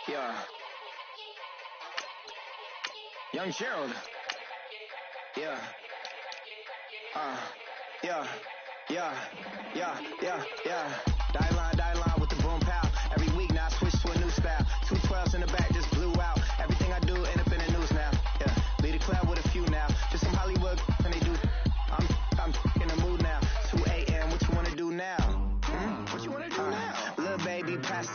Yeah. Young Gerald. Yeah. Yeah. Die line with the boom pow. Every week now I switch to a new style. 212s in the back just blew out. Everything I do end up in the news now. Yeah. Lead a club with a few now. Just some Hollywood and they do. I'm in the mood now. 2 a.m. What you wanna do now? What you wanna do now? Little baby pass.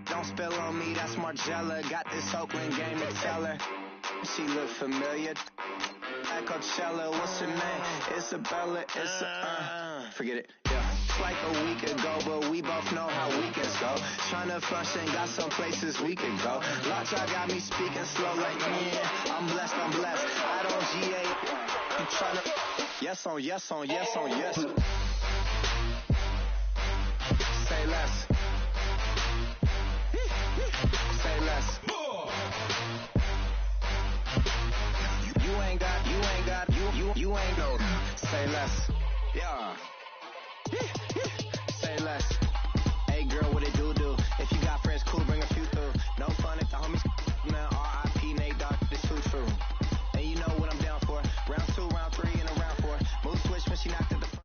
Don't spill on me. That's Margella. Got this Oakland game to tell her. She look familiar. At Coachella, what's her name? Isabella, forget it, yeah. It's like a week ago, but we both know how weekends go. Tryna function, got some places we could go. Lockjaw got me speaking slow like, I'm blessed. I don't GA, you tryna, yes on yes. Say less. Say less. You ain't no. Say less. Yeah. Say less. Hey girl, what it do? If you got friends, cool, bring a few through. No fun if the homies, man. R.I.P. Nate Dogg, this too true. And you know what I'm down for. Round 2, round 3, and a round 4. Move switch when she knocked at the front.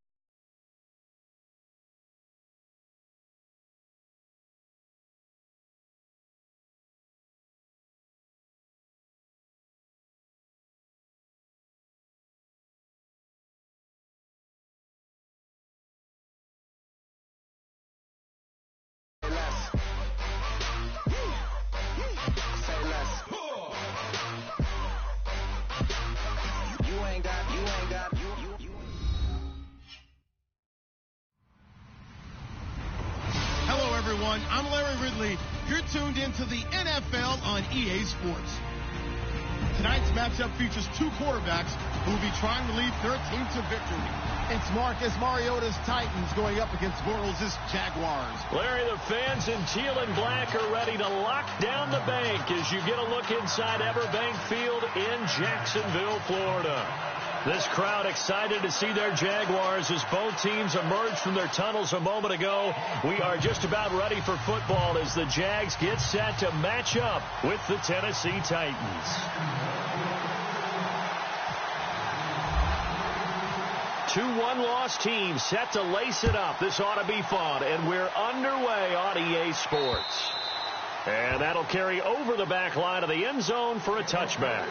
I'm Larry Ridley. You're tuned into the NFL on EA Sports. Tonight's matchup features two quarterbacks who will be trying to lead their team to victory. It's Marcus Mariota's Titans going up against Bortles' Jaguars. Larry, the fans in teal and black are ready to lock down the bank as you get a look inside Everbank Field in Jacksonville, Florida. This crowd excited to see their Jaguars as both teams emerged from their tunnels a moment ago. We are just about ready for football as the Jags get set to match up with the Tennessee Titans. Two one-loss teams set to lace it up. This ought to be fun, and we're underway on EA Sports. And that'll carry over the back line of the end zone for a touchback.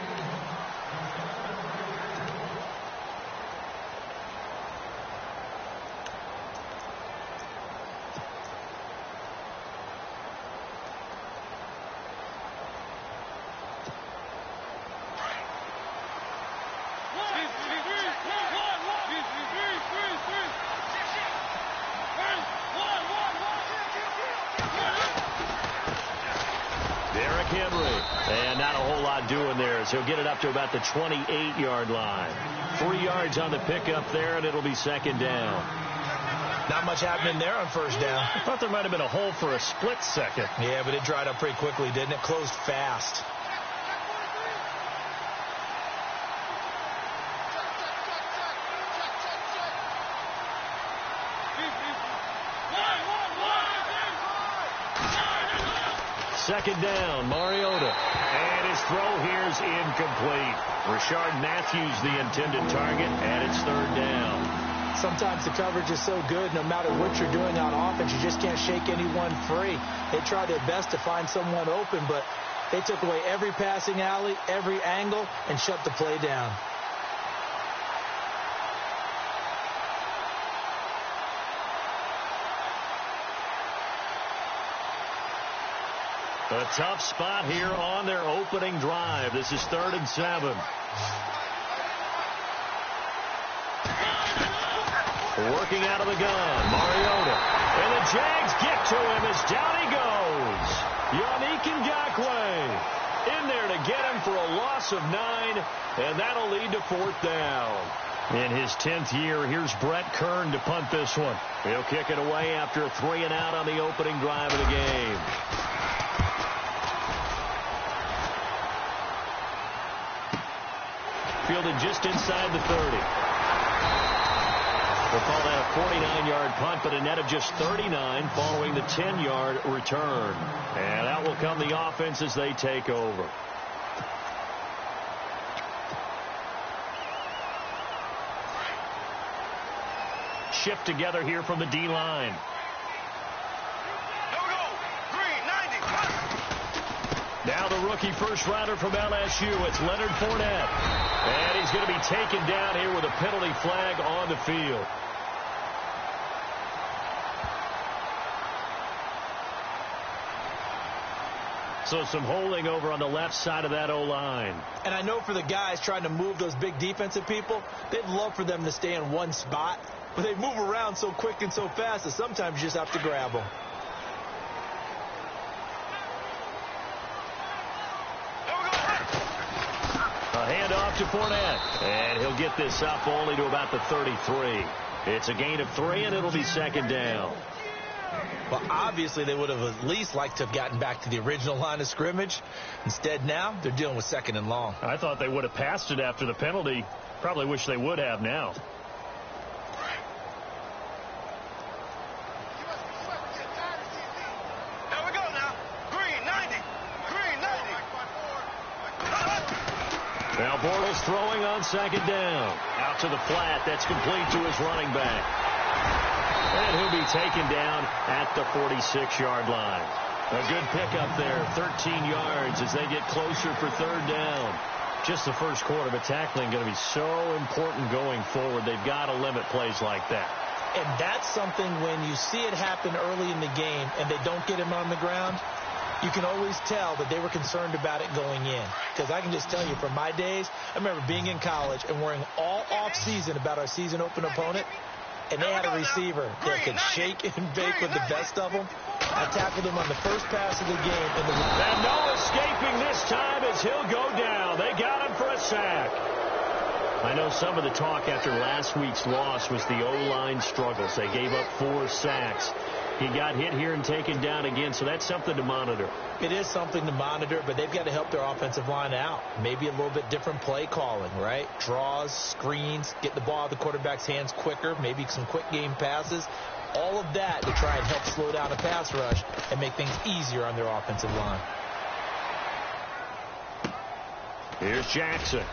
He'll get it up to about the 28-yard line. 3 yards on the pickup there, and it'll be second down. Not much happening there on first down. I thought there might have been a hole for a split second. Yeah, but it dried up pretty quickly, didn't it? Closed fast. Second down, Mariota. And his throw here's incomplete. Rashard Matthews, the intended target, and it's third down. Sometimes the coverage is so good, no matter what you're doing on offense, you just can't shake anyone free. They tried their best to find someone open, but they took away every passing alley, every angle, and shut the play down. A tough spot here on their opening drive. This is 3rd and 7. Working out of the gun, Mariota. And the Jags get to him as down he goes. Yannick Ngakoue in there to get him for a loss of 9, and that'll lead to 4th down. In his 10th year, here's Brett Kern to punt this one. He'll kick it away after a 3 and out on the opening drive of the game. Fielded just inside the 30. We'll call that a 49-yard punt, but a net of just 39 following the 10-yard return. And out will come the offense as they take over. Shift together here from the D-line. Now the rookie first-rounder from LSU, it's Leonard Fournette. And he's going to be taken down here with a penalty flag on the field. So some holding over on the left side of that O-line. And I know for the guys trying to move those big defensive people, they'd love for them to stay in one spot. But they move around so quick and so fast that sometimes you just have to grab them. A handoff to Fournette. And he'll get this up only to about the 33. It's a gain of 3, and it'll be second down. Well, obviously, they would have at least liked to have gotten back to the original line of scrimmage. Instead, now they're dealing with second and long. I thought they would have passed it after the penalty. Probably wish they would have now. Now Bortles throwing on second down. Out to the flat. That's complete to his running back. And he'll be taken down at the 46-yard line. A good pickup there, 13 yards as they get closer for third down. Just the first quarter, but tackling going to be so important going forward. They've got to limit plays like that. And that's something when you see it happen early in the game and they don't get him on the ground, you can always tell that they were concerned about it going in. Because I can just tell you from my days, I remember being in college and worrying all off-season about our season open opponent. And they had a receiver that could shake and bake with the best of them. I tackled him on the first pass of the game. And no escaping this time as he'll go down. They got him for a sack. I know some of the talk after last week's loss was the O-line struggles. They gave up 4 sacks. He got hit here and taken down again, so that's something to monitor. It is something to monitor, but they've got to help their offensive line out. Maybe a little bit different play calling, right? Draws, screens, get the ball out of the quarterback's hands quicker, maybe some quick game passes. All of that to try and help slow down a pass rush and make things easier on their offensive line. Here's Jackson.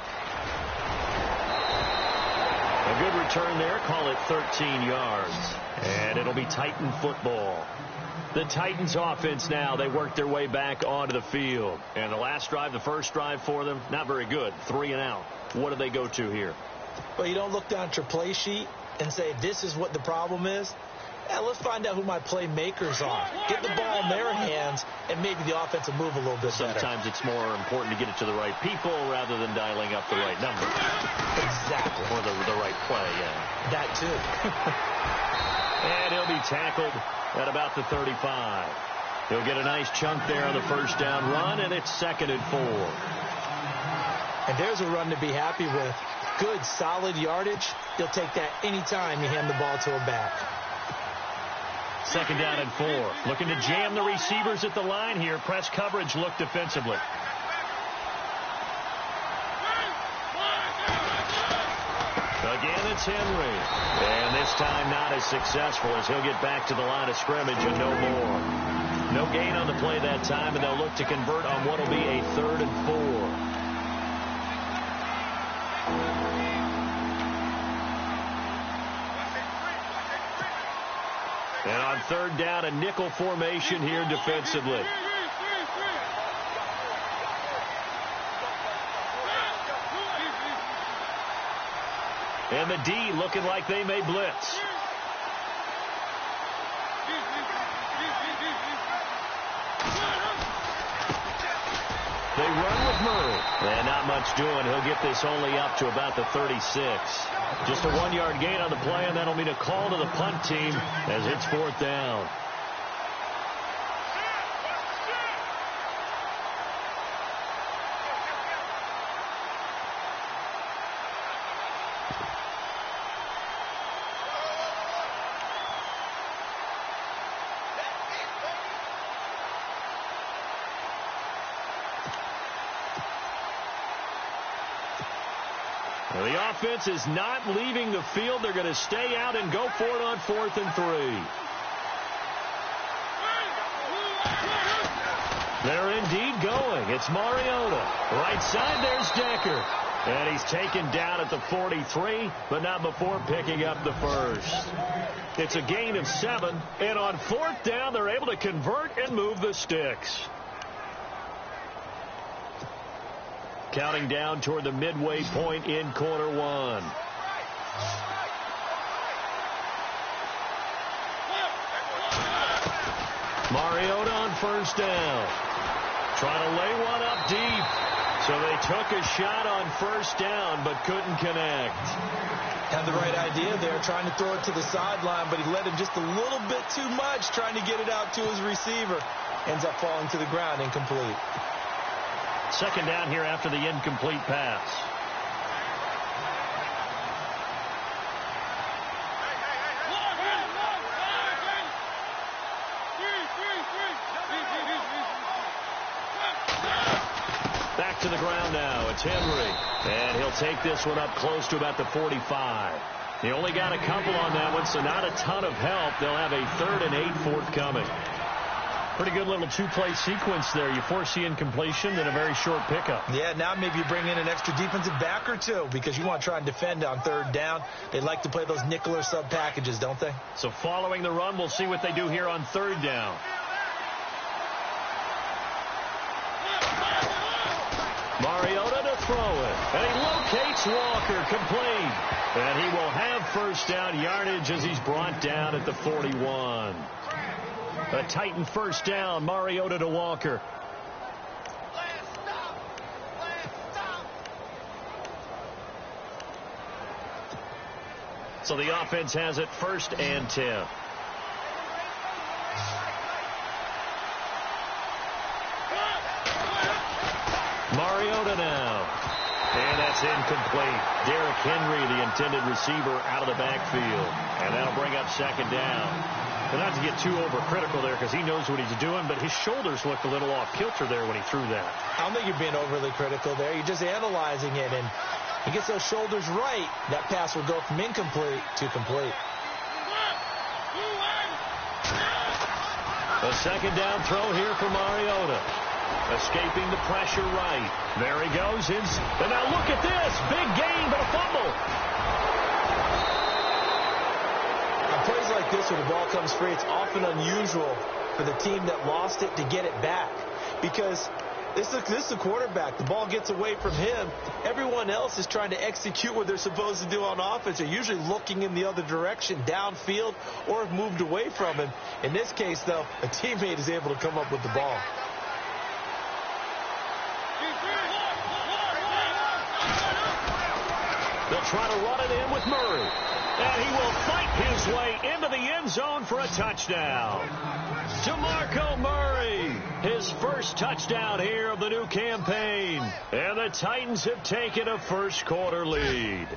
A good return there. Call it 13 yards. And it'll be Titan football. The Titans offense now, they work their way back onto the field. And the last drive, the first drive for them, not very good. 3 and out. What do they go to here? Well, you don't look down at your play sheet and say, this is what the problem is. Yeah, let's find out who my playmakers are. Get the ball in their hands, and maybe the offense will move a little bit better. Sometimes it's more important to get it to the right people rather than dialing up the right number. Exactly. Or the right play, yeah. That, too. And he'll be tackled at about the 35. He'll get a nice chunk there on the first down run, and it's 2nd and 4. And there's a run to be happy with. Good, solid yardage. You'll take that anytime you hand the ball to a back. 2nd down and 4. Looking to jam the receivers at the line here. Press coverage look defensively. Again, it's Henry. And this time not as successful as he'll get back to the line of scrimmage and no more. No gain on the play that time, and they'll look to convert on what will be a 3rd and 4. And on 3rd down, a nickel formation here defensively. And the D looking like they may blitz. They run with Murray. And not much doing. He'll get this only up to about the 36. Just a 1-yard gain on the play, and that'll mean a call to the punt team as it's 4th down. Well, the offense is not leaving the field. They're going to stay out and go for it on 4th and 3. They're indeed going. It's Mariota. Right side, there's Decker. And he's taken down at the 43, but not before picking up the first. It's a gain of 7, and on 4th down, they're able to convert and move the sticks. Counting down toward the midway point in quarter 1. Mariota on 1st down. Trying to lay one up deep. So they took a shot on 1st down, but couldn't connect. Had the right idea there, trying to throw it to the sideline, but he let him just a little bit too much, trying to get it out to his receiver. Ends up falling to the ground, incomplete. 2nd down here after the incomplete pass. Back to the ground now. It's Henry. And he'll take this one up close to about the 45. He only got a couple on that one, so not a ton of help. They'll have a 3rd and 8 forthcoming. Pretty good little 2-play sequence there. You force the incompletion, then a very short pickup. Yeah, now maybe you bring in an extra defensive back or two because you want to try and defend on 3rd down. They like to play those nickel or sub packages, don't they? So following the run, we'll see what they do here on 3rd down. Mariota to throw it. And he locates Walker, complete. And he will have 1st down yardage as he's brought down at the 41. A Titan 1st down, Mariota to Walker. So the offense has it 1st and 10. Mariota now. And that's incomplete. Derrick Henry, the intended receiver, out of the backfield. And that'll bring up 2nd down. But not to get too overcritical there because he knows what he's doing, but his shoulders looked a little off kilter there when he threw that. I don't think you're being overly critical there. You're just analyzing it, and he gets those shoulders right. That pass will go from incomplete to complete. A 2nd down throw here for Mariota. Escaping the pressure right. There he goes. And now look at this. Big gain, but a fumble. On plays like this where the ball comes free, it's often unusual for the team that lost it to get it back. Because this is the quarterback. The ball gets away from him. Everyone else is trying to execute what they're supposed to do on offense. They're usually looking in the other direction, downfield, or have moved away from him. In this case, though, a teammate is able to come up with the ball. They'll try to run it in with Murray. And he will fight his way into the end zone for a touchdown. DeMarco Murray, his 1st touchdown here of the new campaign. And the Titans have taken a 1st quarter lead.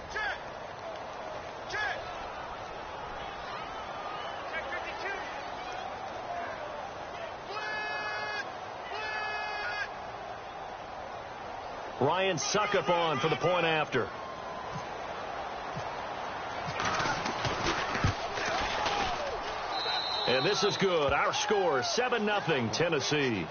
Ryan Suckup on for the point after. And this is good. Our score, 7-0 Tennessee.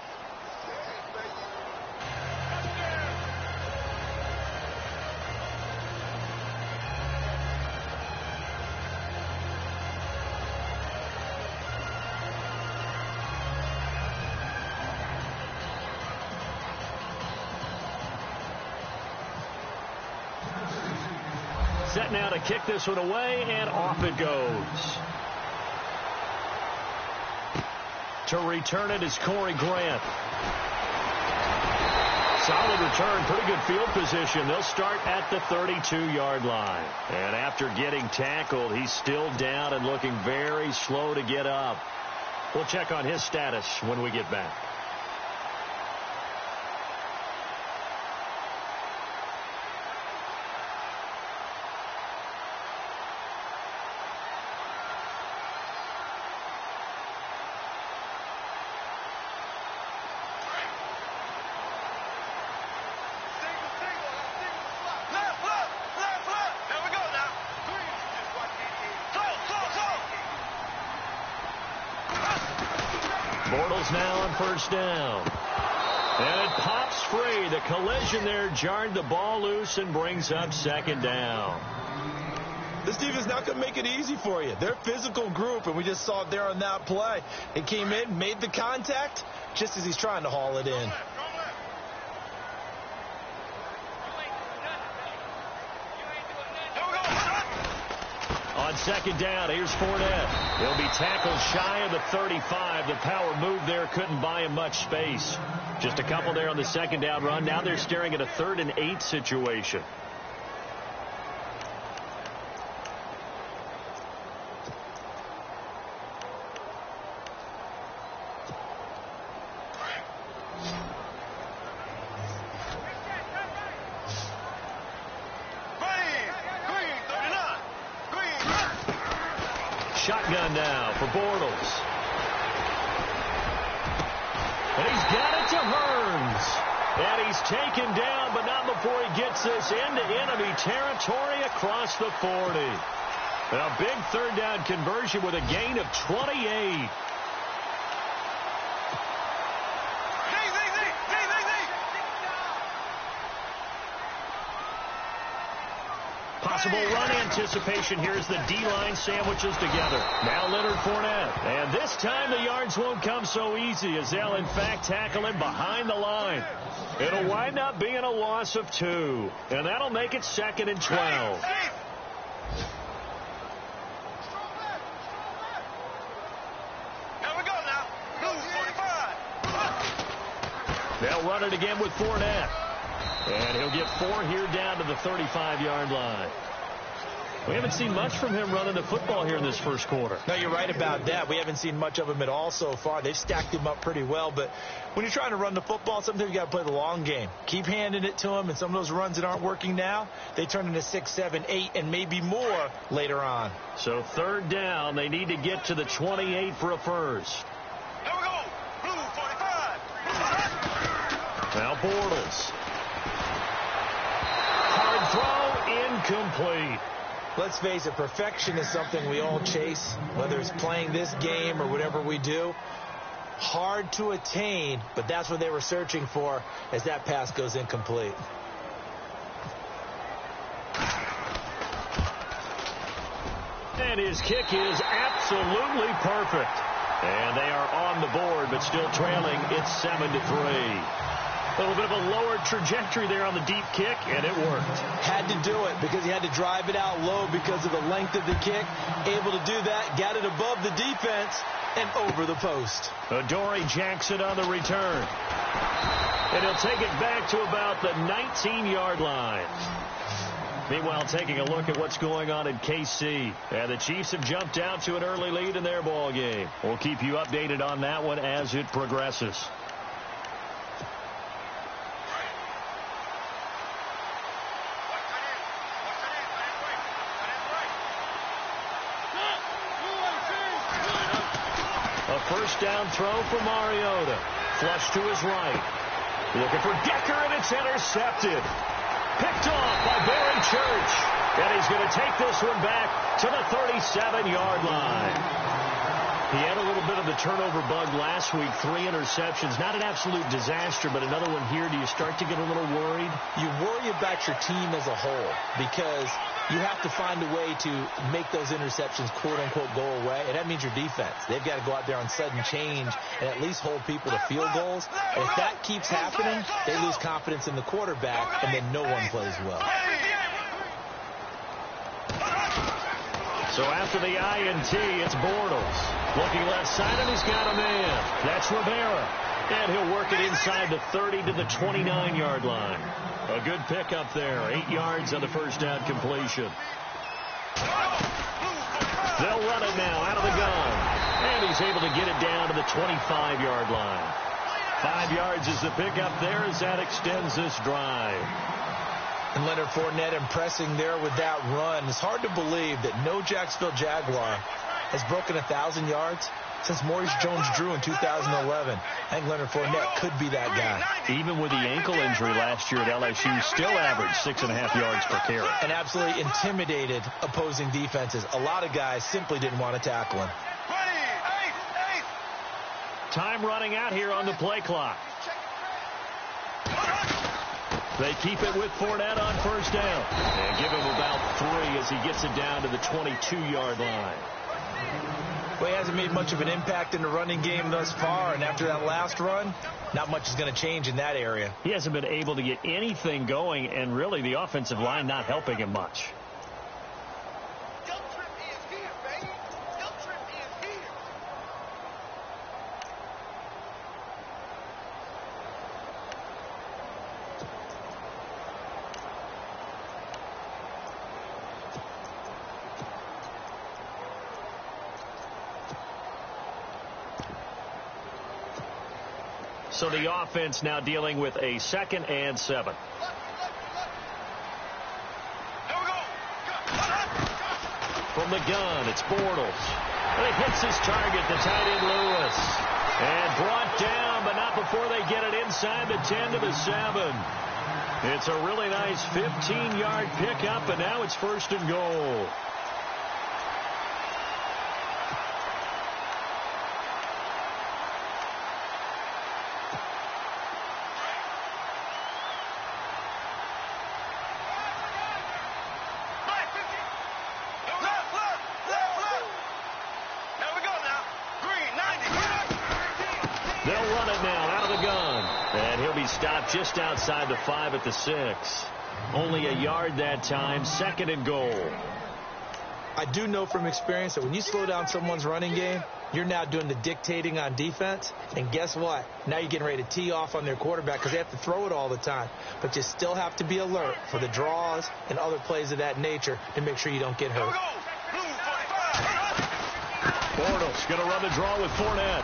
Set now to kick this one away, and off it goes. To return it is Corey Grant. Solid return, pretty good field position. They'll start at the 32-yard line. And after getting tackled, he's still down and looking very slow to get up. We'll check on his status when we get back. Bortles now on first down. And it pops free. The collision there jarred the ball loose and brings up second down. This defense is not going to make it easy for you. They're a physical group, and we just saw it there on that play. It came in, made the contact, just as he's trying to haul it in. On second down, here's Fournette. He'll be tackled shy of the 35. The power move there couldn't buy him much space. Just a couple there on the second down run. Now they're staring at a 3rd and 8 situation. Shotgun now for Bortles. And he's got it to Hearns. And he's taken down, but not before he gets this into enemy territory across the 40. A big 3rd down conversion with a gain of 28. Possible run anticipation. Here's the D-line sandwiches together. Now Leonard Fournette. And this time the yards won't come so easy as they'll, in fact, tackle him behind the line. It'll wind up being a loss of 2. And that'll make it 2nd and 12. They'll run it again with Fournette. And he'll get 4 here down to the 35-yard line. We haven't seen much from him running the football here in this first quarter. No, you're right about that. We haven't seen much of him at all so far. They've stacked him up pretty well. But when you're trying to run the football, sometimes you got to play the long game. Keep handing it to him, and some of those runs that aren't working now, they turn into 6, 7, 8, and maybe more later on. So 3rd down, they need to get to the 28 for a first. Here we go. Blue 45. Now Bortles. Hard throw, incomplete. Let's face it, perfection is something we all chase, whether it's playing this game or whatever we do. Hard to attain, but that's what they were searching for as that pass goes incomplete. And his kick is absolutely perfect. And they are on the board, but still trailing. It's 7-3. A little bit of a lower trajectory there on the deep kick, and it worked. Had to do it because he had to drive it out low because of the length of the kick. Able to do that, got it above the defense, and over the post. Adoree Jackson on the return. And he'll take it back to about the 19-yard line. Meanwhile, taking a look at what's going on in KC. And the Chiefs have jumped out to an early lead in their ball game. We'll keep you updated on that one as it progresses. A first down throw for Mariota. Flush to his right. Looking for Decker, and it's intercepted. Picked off by Barry Church. And he's going to take this one back to the 37-yard line. He had a little bit of the turnover bug last week. 3 interceptions. Not an absolute disaster, but another one here. Do you start to get a little worried? You worry about your team as a whole because you have to find a way to make those interceptions, quote-unquote, go away. And that means your defense. They've got to go out there on sudden change and at least hold people to field goals. And if that keeps happening, they lose confidence in the quarterback, and then no one plays well. So after the INT, it's Bortles. Looking left side, and he's got a man. That's Rivera. And he'll work it inside the 30 to the 29-yard line. A good pickup there. 8 yards on the first down completion. They'll run it now out of the gun. And he's able to get it down to the 25-yard line. 5 yards is the pickup there as that extends this drive. And Leonard Fournette impressing there with that run. It's hard to believe that no Jacksonville Jaguar has broken 1,000 yards since Maurice Jones-Drew in 2011. I think Leonard Fournette could be that guy. Even with the ankle injury last year at LSU, still averaged 6.5 yards per carry. And absolutely intimidated opposing defenses. A lot of guys simply didn't want to tackle him. time running out here on the play clock. They keep it with Fournette on first down. And give him about 3 as he gets it down to the 22-yard line. Well, he hasn't made much of an impact in the running game thus far, and after that last run, not much is going to change in that area. He hasn't been able to get anything going, and really the offensive line not helping him much. So the offense now dealing with a 2nd and 7. From the gun, it's Bortles. And it hits his target, the tight end Lewis. And brought down, but not before they get it inside the 10 to the 7. It's a really nice 15-yard pickup, and now it's 1st and goal. Stopped just outside the 5 at the 6. Only a yard that time. 2nd and goal. I do know from experience that when you slow down someone's running game, you're now doing the dictating on defense. And guess what? Now you're getting ready to tee off on their quarterback because they have to throw it all the time. But you still have to be alert for the draws and other plays of that nature to make sure you don't get hurt. Bortles going to run the draw with Fournette.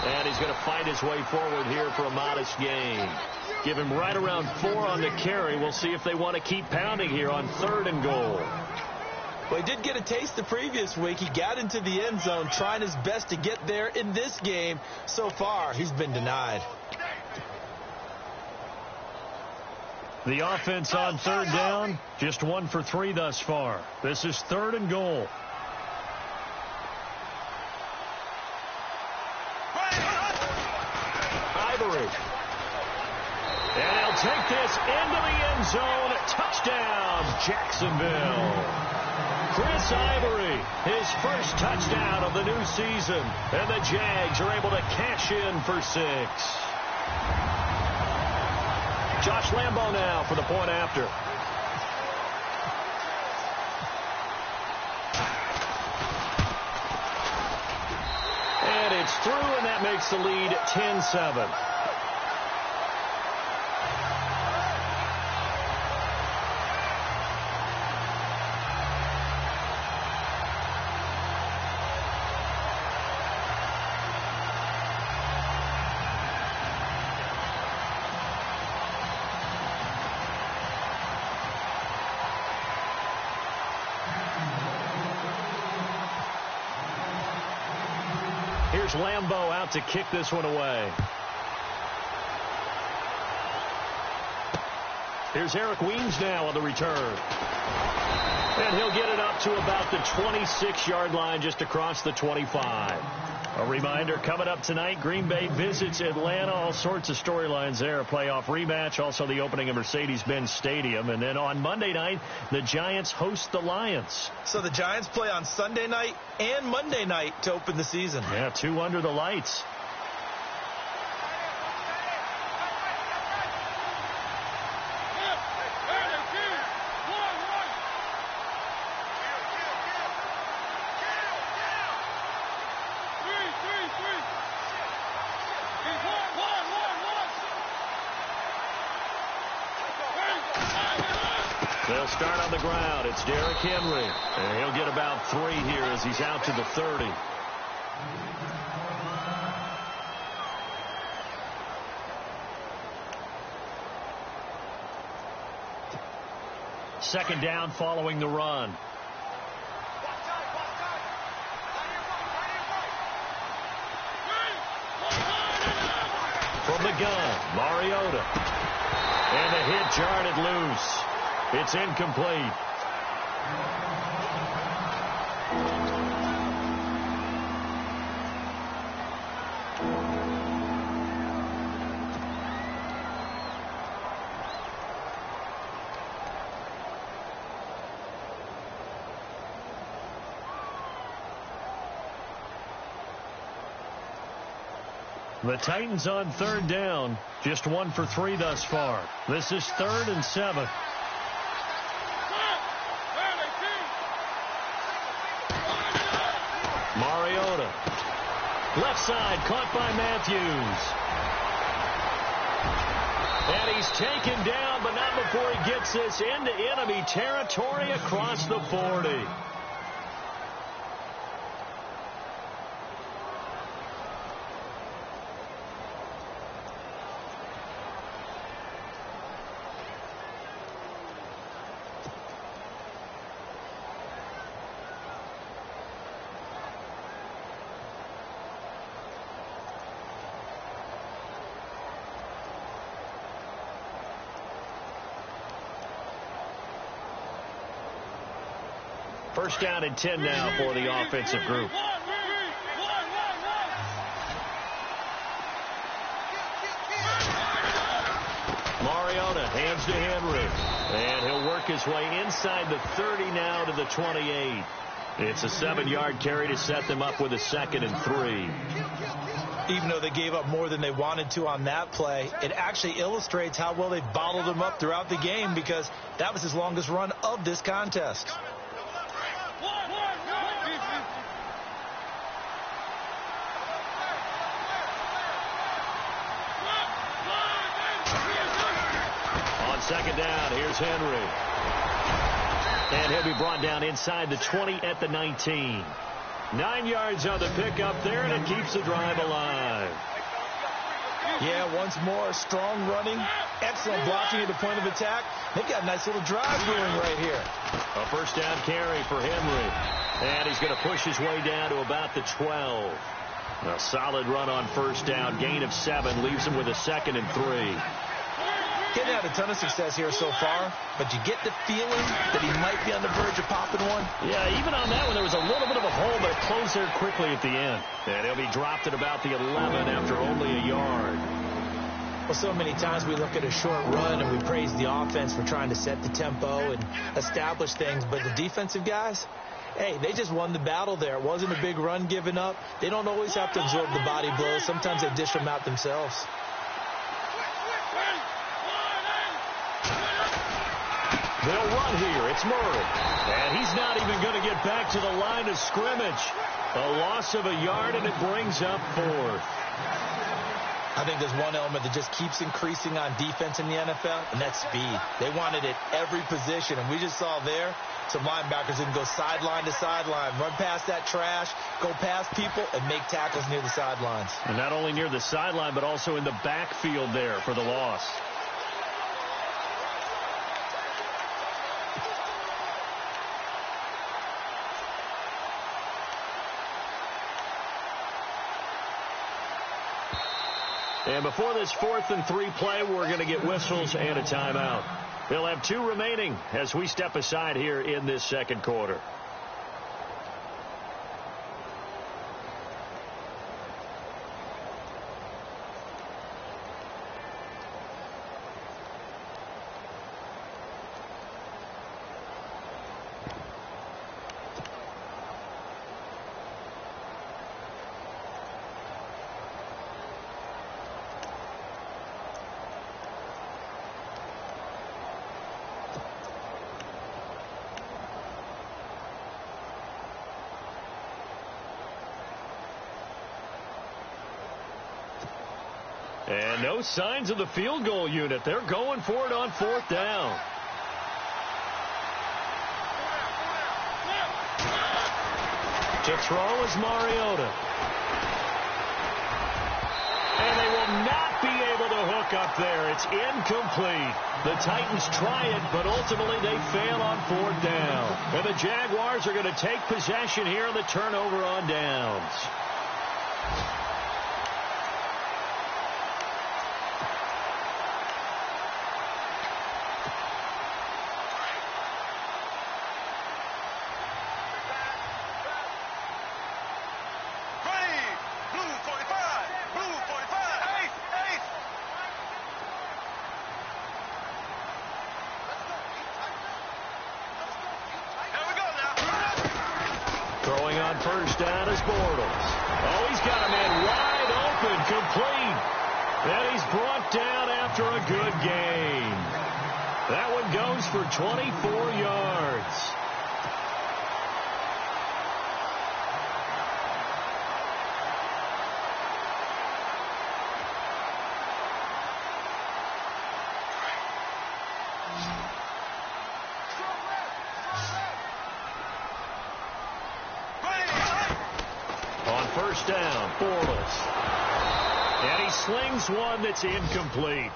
And he's going to fight his way forward here for a modest gain. Give him right around 4 on the carry. We'll see if they want to keep pounding here on 3rd and goal. Well, he did get a taste the previous week. He got into the end zone trying his best to get there in this game. So far, he's been denied. The offense on 3rd down, just 1 for 3 thus far. This is 3rd and goal. And he'll take this into the end zone. Touchdown, Jacksonville. Chris Ivory, his first touchdown of the new season. And the Jags are able to cash in for 6. Josh Lambo now for the point after. And it's through, and that makes the lead 10-7. Here's Lambo out to kick this one away. Here's Eric Weems now on the return. And he'll get it up to about the 26-yard line, just across the 25. A reminder, coming up tonight, Green Bay visits Atlanta. All sorts of storylines there. A playoff rematch, also the opening of Mercedes-Benz Stadium. And then on Monday night, the Giants host the Lions. So the Giants play on Sunday night and Monday night to open the season. Yeah, 2 under the lights. They'll start on the ground. It's Derrick Henry. And he'll get about 3 here as he's out to the 30. Second down following the run. From the gun, Mariota. And the hit jarred loose. It's incomplete. The Titans on third down. Just 1 for 3 thus far. This is 3rd and 7. Mariota. Left side, caught by Matthews. And he's taken down, but not before he gets this into enemy territory across the 40. First down and 10 now for the offensive group. Mariota hands to Henry. And he'll work his way inside the 30 now to the 28. It's a 7-yard carry to set them up with a 2nd and 3. Even though they gave up more than they wanted to on that play, it actually illustrates how well they bottled him up throughout the game, because that was his longest run of this contest. On 2nd down, here's Henry. And he'll be brought down inside the 20 at the 19. 9 yards on the pickup there, and it keeps the drive alive. Yeah, once more, strong running, excellent blocking at the point of attack. They've got a nice little drive going right here. A first down carry for Henry. And he's going to push his way down to about the 12. A solid run on first down. Gain of 7 leaves him with a 2nd and 3. Getting had a ton of success here so far, but you get the feeling that he might be on the verge of popping one. Yeah, even on that one, there was a little bit of a hole, but it closed there quickly at the end. And he'll be dropped at about the 11 after only a yard. Well, so many times we look at a short run and we praise the offense for trying to set the tempo and establish things, but the defensive guys, hey, they just won the battle there. It wasn't a big run given up. They don't always have to absorb the body blows. Sometimes they dish them out themselves. They'll run here. It's Murray. And he's not even going to get back to the line of scrimmage. A loss of a yard, and it brings up 4th. I think there's one element that just keeps increasing on defense in the NFL, and that's speed. They want it at every position, and we just saw there some linebackers that can go sideline to sideline, run past that trash, go past people, and make tackles near the sidelines. And not only near the sideline, but also in the backfield there for the loss. And before this 4th and 3 play, we're going to get whistles and a timeout. They'll have 2 remaining as we step aside here in this 2nd quarter. And no signs of the field goal unit. They're going for it on 4th down. To throw is Mariota. And they will not be able to hook up there. It's incomplete. The Titans try it, but ultimately they fail on 4th down. And the Jaguars are going to take possession here on the turnover on downs. First down is Bortles. Oh, he's got a man wide open, incomplete. And he's brought down after a good gain. That one goes for 24 yards. On first down, Bortles. And he slings one that's incomplete.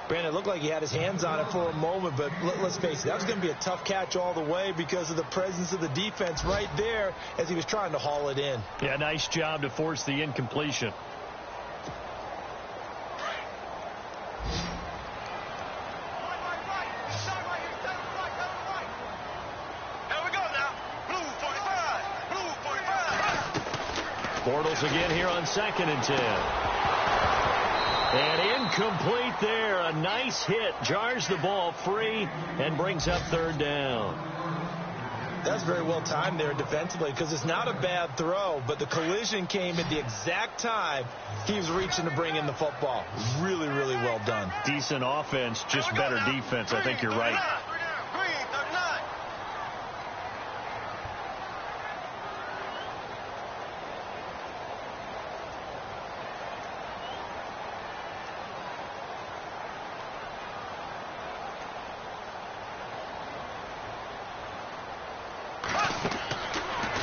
Brandon, it looked like he had his hands on it for a moment, but let's face it, that was going to be a tough catch all the way because of the presence of the defense right there as he was trying to haul it in. Yeah, nice job to force the incompletion. Bortles again here on 2nd and 10. And incomplete there. A nice hit. Jars the ball free and brings up 3rd down. That's very well timed there defensively because it's not a bad throw, but the collision came at the exact time he was reaching to bring in the football. Really, really well done. Decent offense, just better defense. I think you're right.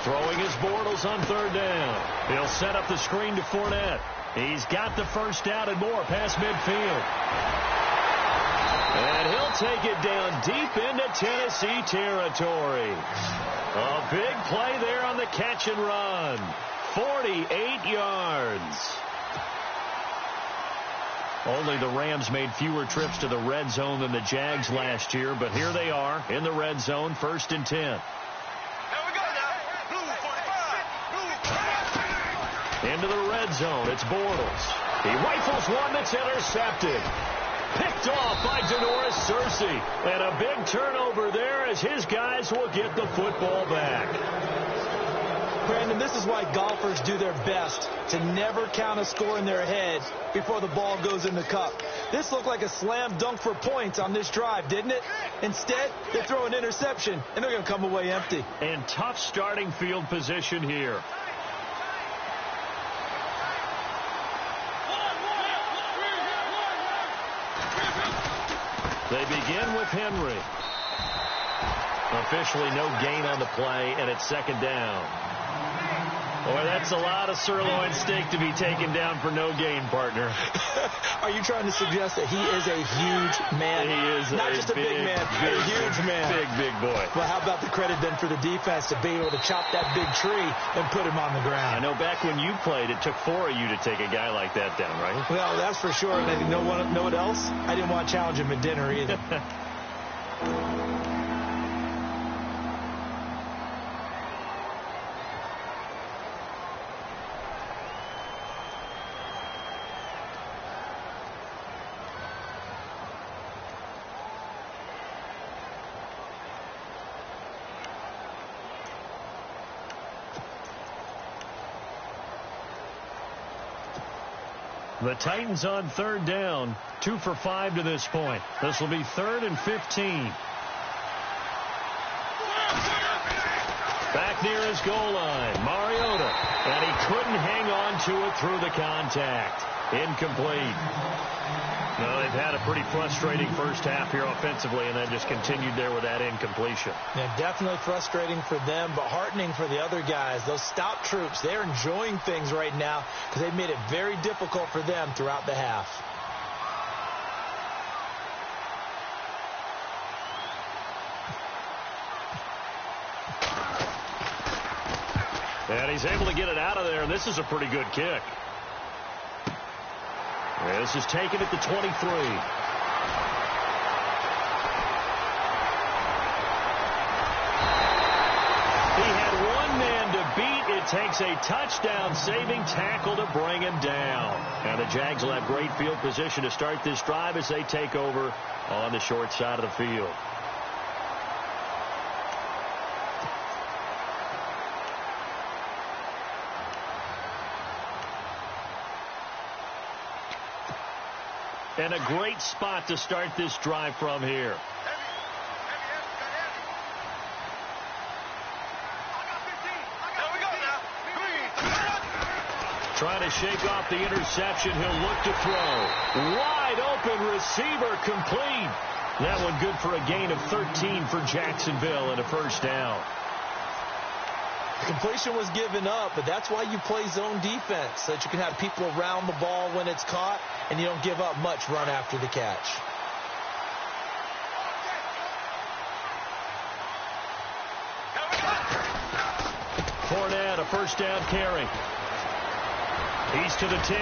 Throwing his Bortles on 3rd down. He'll set up the screen to Fournette. He's got the first down and more past midfield. And he'll take it down deep into Tennessee territory. A big play there on the catch and run. 48 yards. Only the Rams made fewer trips to the red zone than the Jags last year, but here they are in the red zone, 1st and 10. Into the red zone, it's Bortles. He rifles one that's intercepted. Picked off by Denoris Searcy. And a big turnover there as his guys will get the football back. Brandon, this is why golfers do their best to never count a score in their head before the ball goes in the cup. This looked like a slam dunk for points on this drive, didn't it? Instead, they throw an interception, and they're going to come away empty. And tough starting field position here. They begin with Henry. Officially no gain on the play, and it's 2nd down. Boy, that's a lot of sirloin steak to be taken down for no gain, partner. Are you trying to suggest that he is a huge man? He is not just a big man, a huge man. Big boy. Well, how about the credit then for the defense to be able to chop that big tree and put him on the ground? I know back when you played, it took 4 of you to take a guy like that down, right? Well, that's for sure. And you know what else? I didn't want to challenge him at dinner either. The Titans on 3rd down, 2 for 5 to this point. This will be 3rd and 15. Back near his goal line, Mariota, and he couldn't hang on to it through the contact. Incomplete. No, they've had a pretty frustrating first half here offensively, and then just continued there with that incompletion. Yeah, definitely frustrating for them, but heartening for the other guys. Those stout troops, they're enjoying things right now because they've made it very difficult for them throughout the half. And he's able to get it out of there, and this is a pretty good kick. This is taken at the 23. He had one man to beat. It takes a touchdown-saving tackle to bring him down. And the Jags will have great field position to start this drive as they take over on the short side of the field. And a great spot to start this drive from here. Trying to shake off the interception. He'll look to throw. Wide open receiver complete. That one good for a gain of 13 for Jacksonville and a first down. The completion was given up, but that's why you play zone defense, so that you can have people around the ball when it's caught, and you don't give up much run after the catch. Fournette, a first down carry. He's to the 10.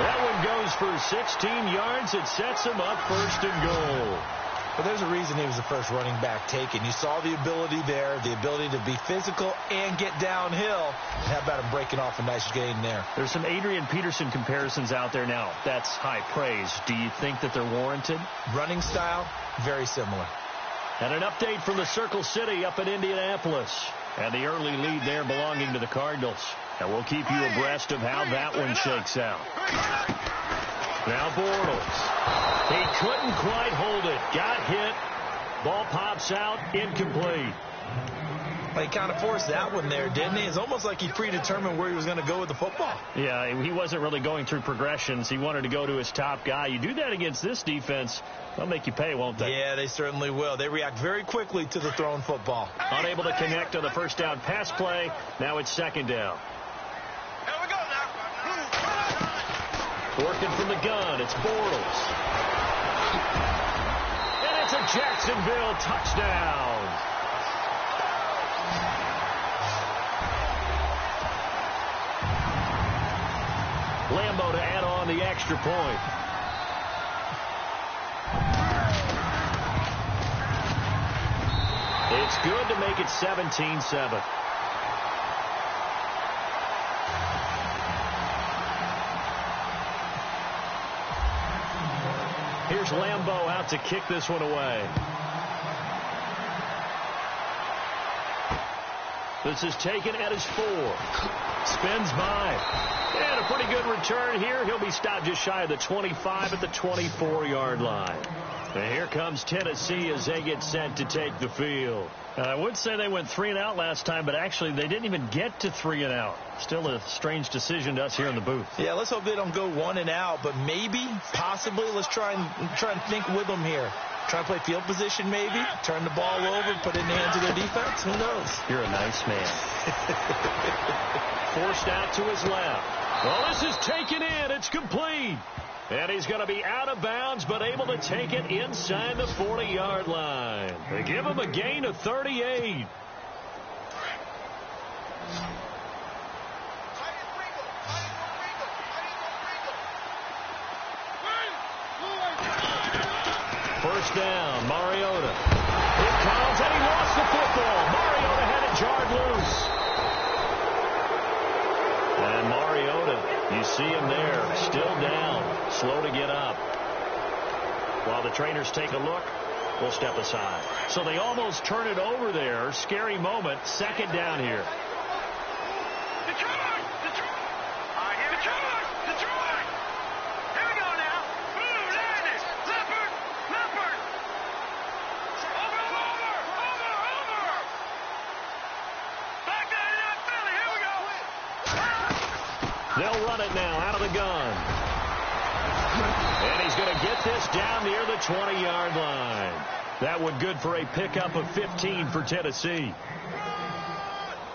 That one goes for 16 yards. It sets him up first and goal. But there's a reason he was the first running back taken. You saw the ability there, the ability to be physical and get downhill. How about him breaking off a nice gain there? There's some Adrian Peterson comparisons out there now. That's high praise. Do you think that they're warranted? Running style, very similar. And an update from the Circle City up in Indianapolis. And the early lead there belonging to the Cardinals. And we'll keep you abreast of how that one shakes out. Now Bortles. He couldn't quite hold it. Got hit. Ball pops out. Incomplete. He kind of forced that one there, didn't he? It's almost like he predetermined where he was going to go with the football. Yeah, he wasn't really going through progressions. He wanted to go to his top guy. You do that against this defense, they'll make you pay, won't they? Yeah, they certainly will. They react very quickly to the thrown football. Unable to connect on the first down pass play. Now it's second down. Here we go now. Working from the gun, it's Bortles. And it's a Jacksonville touchdown. Lambo to add on the extra point. It's good to make it 17-7. Here's Lambo out to kick this one away. This is taken at his 4. Spins by. And a pretty good return here. He'll be stopped just shy of the 25 at the 24-yard line. And here comes Tennessee as they get set to take the field. I would say they went 3 and out last time, but actually they didn't even get to 3 and out. Still a strange decision to us here in the booth. Yeah, let's hope they don't go 1 and out, but maybe, possibly, let's try and think with them here. Try and play field position maybe, turn the ball over, put it in the hands of their defense. Who knows? You're a nice man. Forced out to his left. Well, this is taken in. It's complete. And he's going to be out of bounds, but able to take it inside the 40-yard line. They give him a gain of 38. First down, Mariota. Here comes, and he lost the football. Mariota had it jarred loose. And Mariota, you see him there, still down, slow to get up. While the trainers take a look, we'll step aside. So they almost turn it over there. Scary moment. Second down here. They'll run it now out of the gun. And he's going to get this down near the 20-yard line. That one good for a pickup of 15 for Tennessee.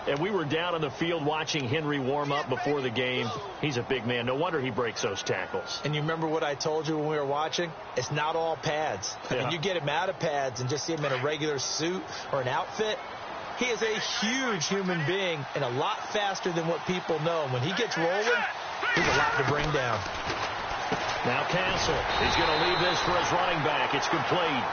And we were down on the field watching Henry warm up before the game. He's a big man. No wonder he breaks those tackles. And you remember what I told you when we were watching? It's not all pads. I mean, you get him out of pads and just see him in a regular suit or an outfit. He is a huge human being and a lot faster than what people know. When he gets rolling, he's a lot to bring down. Now Castle. He's going to leave this for his running back. It's complete.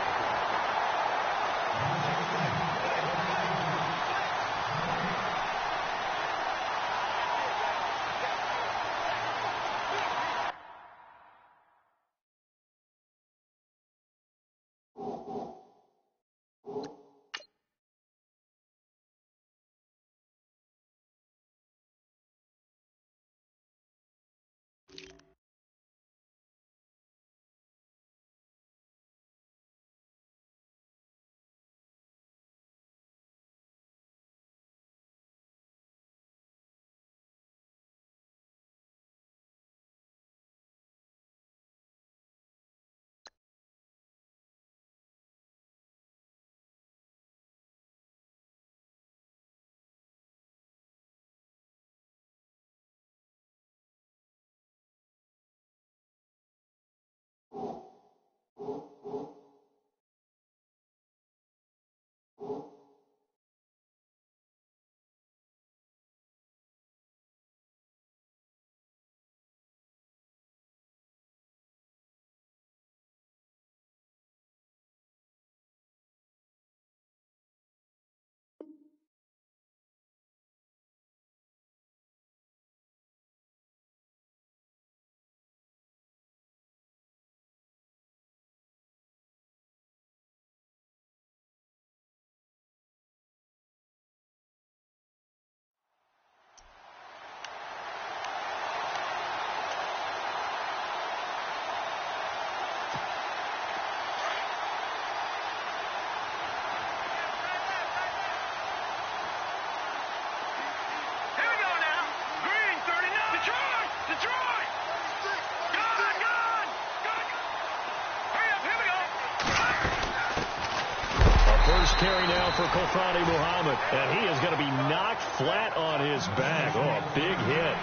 carry now for Kofani Muhammad. And he is going to be knocked flat on his back. Oh, a big hit.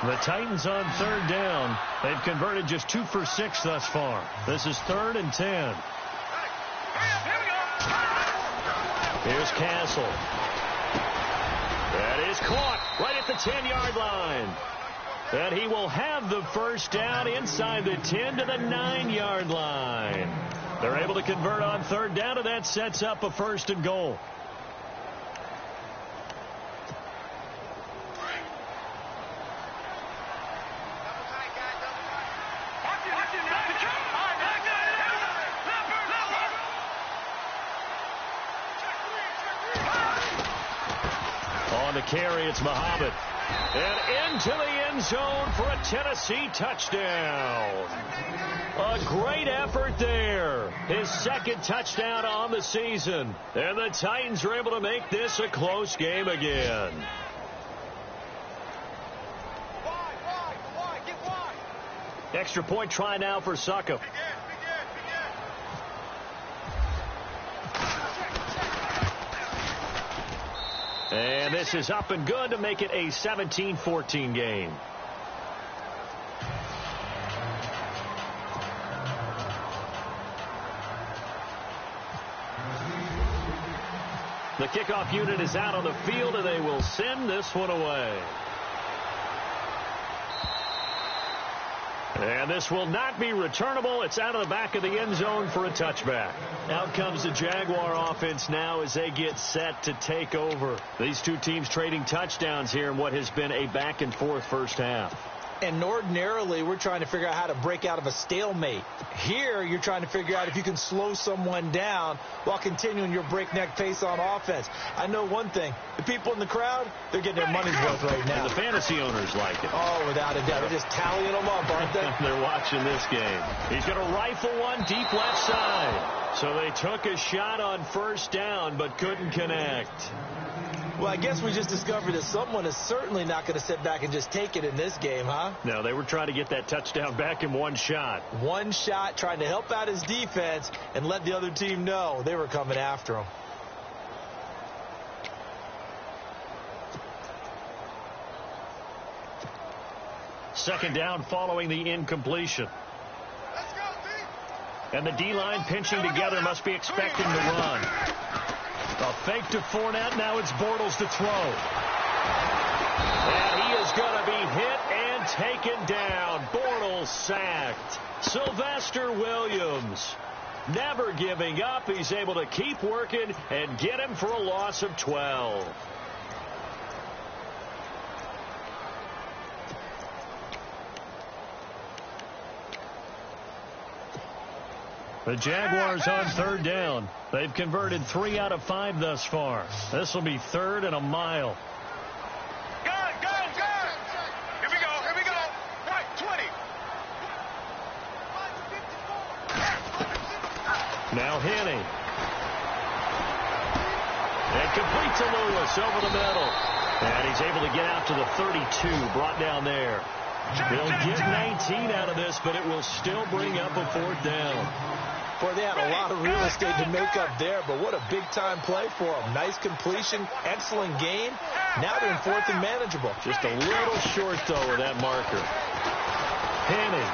The Titans on third down. They've converted just 2 for 6 thus far. This is 3rd and 10. Here's Castle. That is caught right at the 10-yard line. And he will have the first down inside the 10 to the 9-yard line. They're able to convert on third down, and that sets up a 1st and goal. The carry, it's Muhammad. And into the end zone for a Tennessee touchdown. A great effort there. His 2nd touchdown on the season. And the Titans are able to make this a close game again. Extra point try now for SKUPE. And this is up and good to make it a 17-14 game. The kickoff unit is out on the field, and they will send this one away. And this will not be returnable. It's out of the back of the end zone for a touchback. Out comes the Jaguar offense now as they get set to take over. These two teams trading touchdowns here in what has been a back-and-forth first half. And ordinarily, we're trying to figure out how to break out of a stalemate. Here, you're trying to figure out if you can slow someone down while continuing your breakneck pace on offense. I know one thing. The people in the crowd, they're getting their money's worth right now. And the fantasy owners like it. Oh, without a doubt. They're just tallying them up, aren't they? They're watching this game. He's going to rifle one deep left side. So they took a shot on first down but couldn't connect. Well, I guess we just discovered that someone is certainly not going to sit back and just take it in this game, huh? No, they were trying to get that touchdown back in one shot. One shot, trying to help out his defense and let the other team know they were coming after him. Second down following the incompletion. Let's go, D. And the D-line pinching together must be expecting the run. A fake to Fournette. Now it's Bortles to throw. And he is going to be hit and taken down. Bortles sacked. Sylvester Williams never giving up. He's able to keep working and get him for a loss of 12. The Jaguars on third down. They've converted 3 out of 5 thus far. This will be 3rd and a mile. Go, go, go. Here we go, here we go. Right, 20. Now Henny. And complete to Lewis over the middle. And he's able to get out to the 32, brought down there. They'll get 19 out of this, but it will still bring up a 4th down. Boy, they had a lot of real estate to make up there, but what a big-time play for them. Nice completion, excellent gain. Now they're in 4th and manageable. Just a little short, though, with that marker. Henning.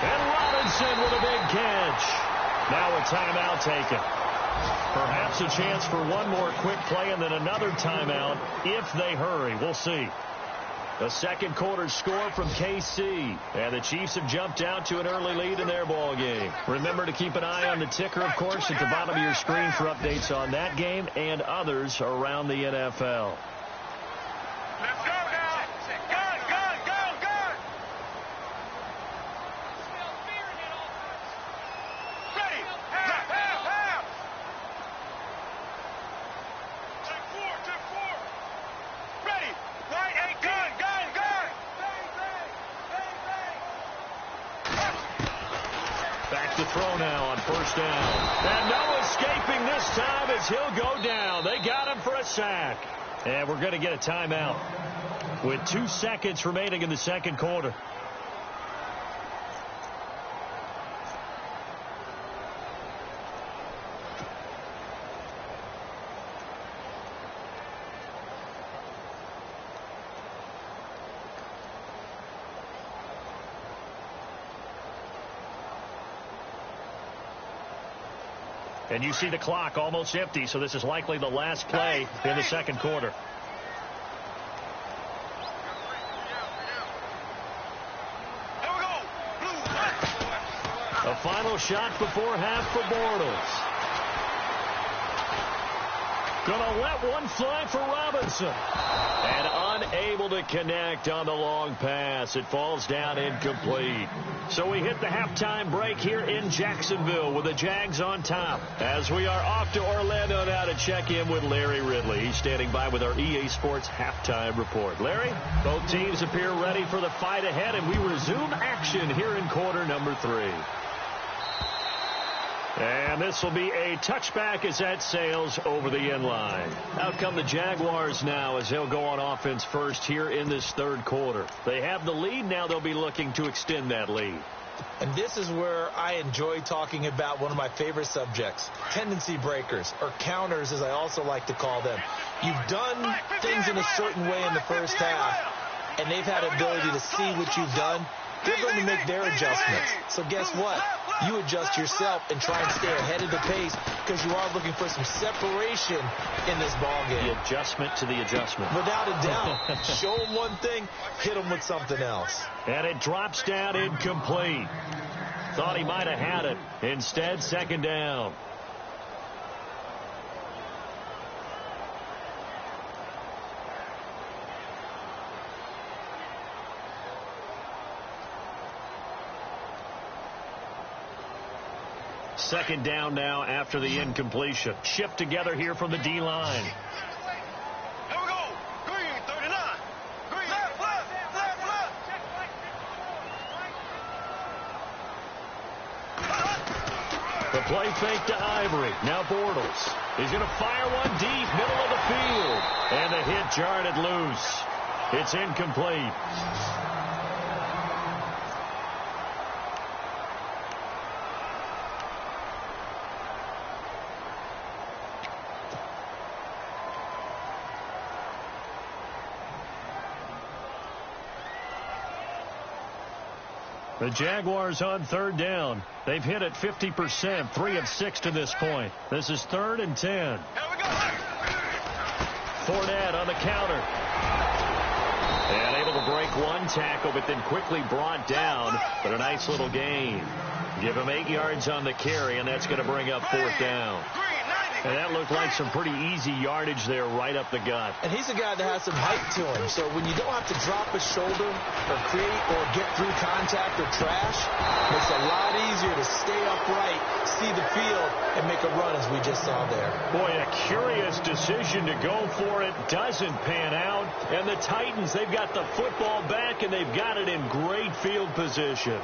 And Robinson with a big catch. Now a timeout taken. Perhaps a chance for one more quick play and then another timeout if they hurry. We'll see. The second quarter score from KC. And the Chiefs have jumped out to an early lead in their ball game. Remember to keep an eye on the ticker, of course, at the bottom of your screen for updates on that game and others around the NFL. Let's go now. Good, good, good, good. Ready. Half, half, half. Take 4. Ready. Right, 8, good, good, good. Back to throw now on first down. And no escaping this time as he'll go down. They got him for a sack. And we're going to get a timeout with 2 seconds remaining in the second quarter. And you see the clock almost empty, so this is likely the last play in the second quarter. A final shot before half for Bortles. Gonna let one fly for Robinson. And unable to connect on the long pass. It falls down incomplete. So we hit the halftime break here in Jacksonville with the Jags on top. As we are off to Orlando now to check in with Larry Ridley. He's standing by with our EA Sports halftime report. Larry, both teams appear ready for the fight ahead, and we resume action here in quarter number 3. And this will be a touchback as that sails over the end line. Out come the Jaguars now as they'll go on offense first here in this third quarter. They have the lead. Now they'll be looking to extend that lead. And this is where I enjoy talking about one of my favorite subjects, tendency breakers, or counters as I also like to call them. You've done things in a certain way in the first half, and they've had ability to see what you've done. They're going to make their adjustments. So guess what? You adjust yourself and try and stay ahead of the pace because you are looking for some separation in this ballgame. The adjustment to the adjustment. Without a doubt. Show them one thing, hit them with something else. And it drops down incomplete. Thought he might have had it. Instead, second down. Second down now after the incompletion. Shift together here from the D-line. Here we go. Green, 39. Green, left, left, left. The play fake to Ivory. Now Bortles. He's going to fire one deep, middle of the field. And the hit jarred it loose. It's incomplete. The Jaguars on third down. They've hit it 50%, 3 of 6 to this point. This is 3rd and 10. Here we go. Fournette on the counter. And able to break one tackle, but then quickly brought down. But a nice little gain. Give him 8 yards on the carry, and that's going to bring up 4th down. And that looked like some pretty easy yardage there right up the gut. And he's a guy that has some height to him. So when you don't have to drop a shoulder or create or get through contact or trash, it's a lot easier to stay upright, see the field, and make a run as we just saw there. Boy, a curious decision to go for it. Doesn't pan out. And the Titans, they've got the football back, and they've got it in great field position.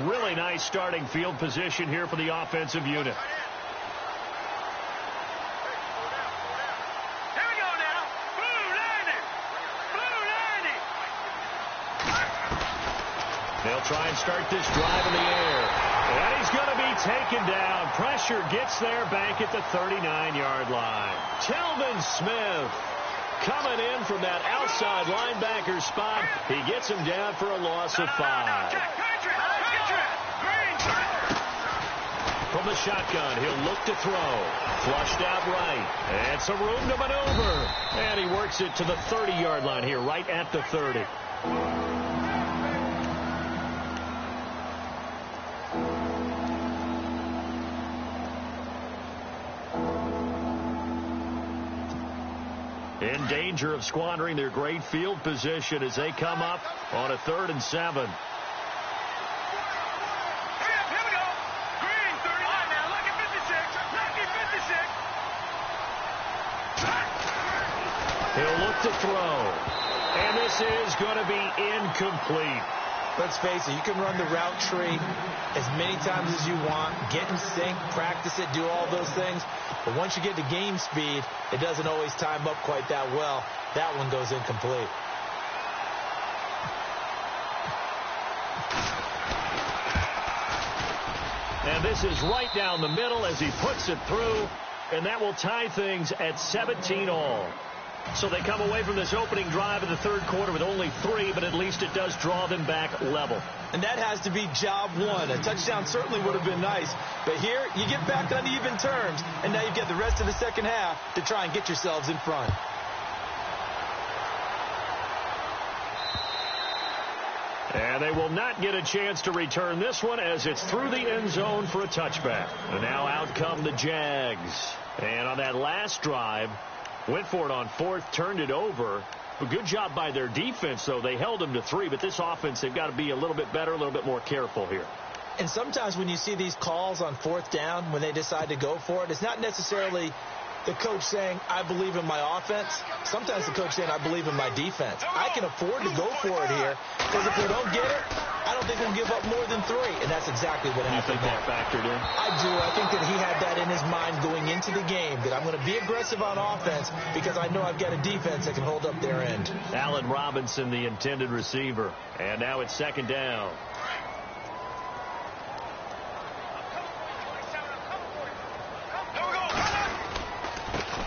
Really nice starting field position here for the offensive unit. Here we go now. Blue landing. Blue landing. They'll try and start this drive in the air. And he's going to be taken down. Pressure gets there back at the 39-yard line. Telvin Smith coming in from that outside linebacker spot. He gets him down for a loss of 5. From the shotgun, he'll look to throw. Flushed out right. And some room to maneuver. And he works it to the 30-yard line here, right at the 30. In danger of squandering their great field position as they come up on a 3rd and 7. He'll look to throw. And this is going to be incomplete. Let's face it, you can run the route tree as many times as you want, get in sync, practice it, do all those things. But once you get to game speed, it doesn't always time up quite that well. That one goes incomplete. And this is right down the middle as he puts it through, and that will tie things at 17-all. So they come away from this opening drive in the third quarter with only 3, but at least it does draw them back level. And that has to be job one. A touchdown certainly would have been nice. But here, you get back on even terms, and now you get the rest of the second half to try and get yourselves in front. And they will not get a chance to return this one as it's through the end zone for a touchback. And now out come the Jags. And on that last drive, went for it on fourth, turned it over. A good job by their defense, though. They held them to 3, but this offense, they've got to be a little bit better, a little bit more careful here. And sometimes when you see these calls on fourth down, when they decide to go for it, it's not necessarily the coach saying, I believe in my offense. Sometimes the coach saying, I believe in my defense. I can afford to go for it here because if we don't get it, I don't think we'll give up more than 3. And that's exactly what happened. You think that factored in? I do. I think that he had that in his mind going into the game, that I'm going to be aggressive on offense because I know I've got a defense that can hold up their end. Allen Robinson, the intended receiver. And now it's second down.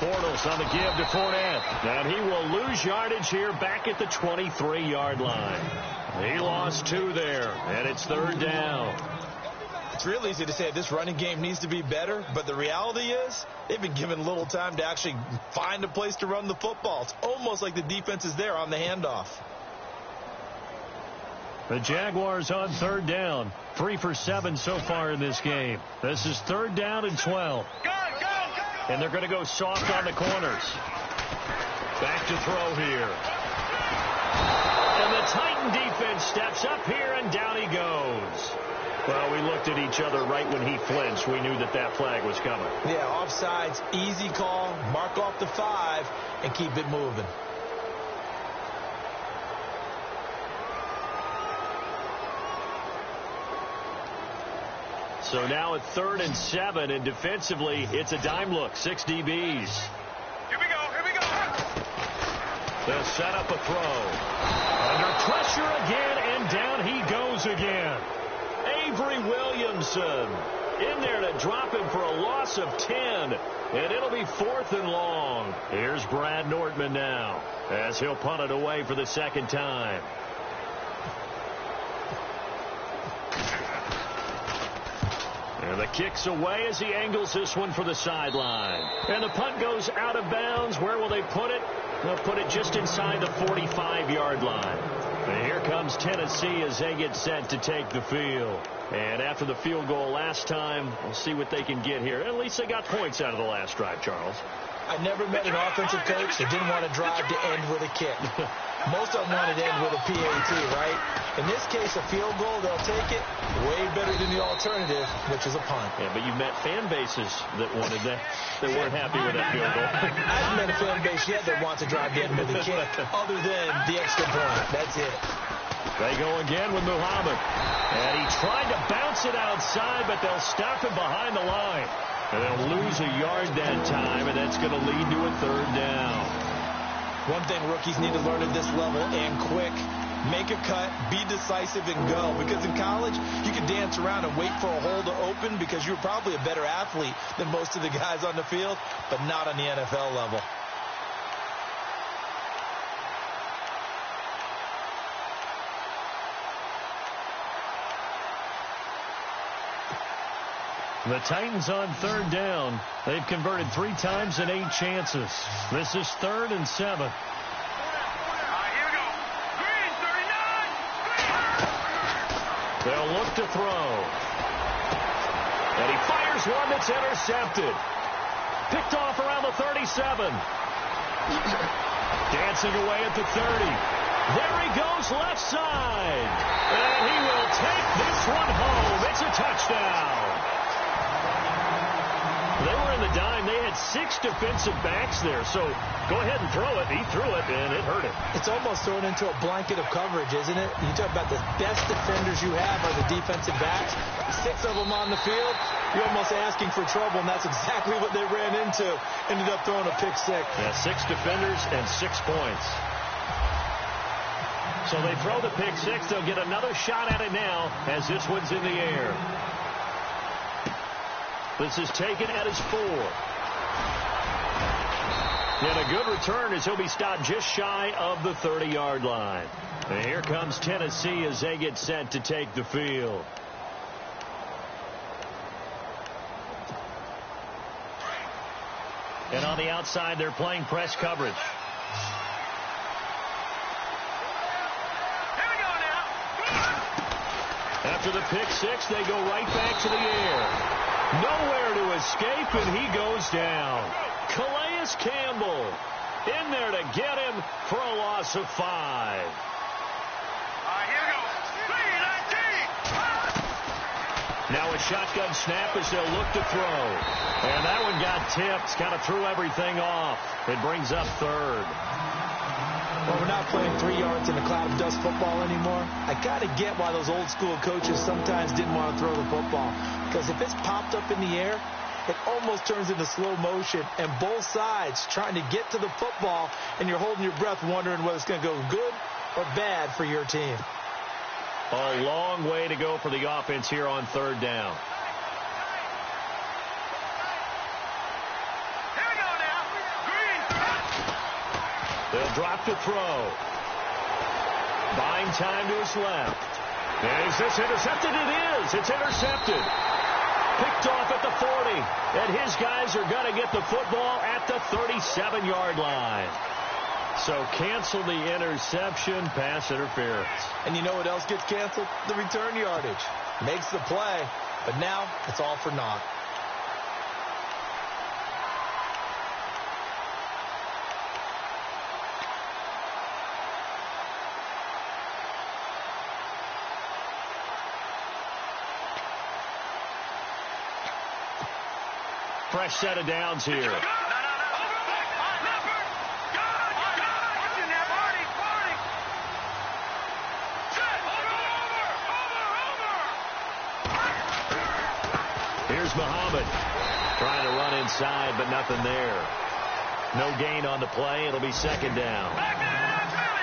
Bortles on the give to Fournette. And he will lose yardage here back at the 23-yard line. He lost 2 there, and it's third down. It's real easy to say this running game needs to be better, but the reality is they've been given little time to actually find a place to run the football. It's almost like the defense is there on the handoff. The Jaguars on third down. 3 for 7 so far in this game. This is third down and 12. And they're going to go soft on the corners. Back to throw here. And the Titan defense steps up here, and down he goes. Well, we looked at each other right when he flinched. We knew that that flag was coming. Yeah, offsides, easy call. Mark off the 5 and keep it moving. So now at third and 7, and defensively, it's a dime look. 6 DBs. Here we go. They'll set up a throw. Under pressure again, and down he goes again. Avery Williamson in there to drop him for a loss of 10. And it'll be 4th and long. Here's Brad Nortman now as he'll punt it away for the second time. And the kick's away as he angles this one for the sideline. And the punt goes out of bounds. Where will they put it? They'll put it just inside the 45-yard line. And here comes Tennessee as they get set to take the field. And after the field goal last time, we'll see what they can get here. At least they got points out of the last drive, Charles. I never met an offensive coach that didn't want to drive to end with a kick. Most of them wanted to end with a PAT, right? In this case, a field goal, they'll take it. Way better than the alternative, which is a punt. Yeah, but you met fan bases that wanted that. They weren't happy with that field goal. I haven't met a fan base yet that wants to drive to end with a kick, other than the extra point. That's it. They go again with Muhammad. And he tried to bounce it outside, but they'll stop him behind the line. And they'll lose a yard that time, and that's going to lead to a third down. One thing rookies need to learn at this level, and quick, make a cut, be decisive, and go. Because in college, you can dance around and wait for a hole to open because you're probably a better athlete than most of the guys on the field, but not on the NFL level. The Titans on third down. They've converted 3 times in 8 chances. This is 3rd and 7. Here we go. Green, 39. They'll look to throw. And he fires one that's intercepted. Picked off around the 37. Dancing away at the 30. There he goes left side. And he will take this one home. It's a touchdown. They were in the dime. They had 6 defensive backs there. So go ahead and throw it. He threw it, and it hurt him. It's almost thrown into a blanket of coverage, isn't it? You talk about the best defenders you have are the defensive backs. 6 of them on the field. You're almost asking for trouble, and that's exactly what they ran into. Ended up throwing a pick six. Yeah, 6 defenders and 6 points. So they throw the pick six. They'll get another shot at it now as this one's in the air. This is taken at his 4. And a good return as he'll be stopped just shy of the 30-yard line. And here comes Tennessee as they get set to take the field. And on the outside, they're playing press coverage. After the pick six, they go right back to the air. Nowhere to escape, and he goes down. Calais Campbell in there to get him for a loss of 5. Here we go. 3-19. Now a shotgun snap as they'll look to throw. And that one got tipped. Kind of threw everything off. It brings up 3rd. Well, we're not playing 3 yards in a cloud of dust football anymore. I got to get why those old school coaches sometimes didn't want to throw the football. Because if it's popped up in the air, it almost turns into slow motion. And both sides trying to get to the football, and you're holding your breath wondering whether it's going to go good or bad for your team. A long way to go for the offense here on 3rd down. They'll drop to throw. Buying time to his left. Is this intercepted? It is. It's intercepted. Picked off at the 40. And his guys are going to get the football at the 37-yard line. So cancel the interception, pass interference. And you know what else gets canceled? The return yardage. Makes the play, but now it's all for naught. Fresh set of downs here. Here's Muhammad trying to run inside, but nothing there. No gain on the play. It'll be 2nd down.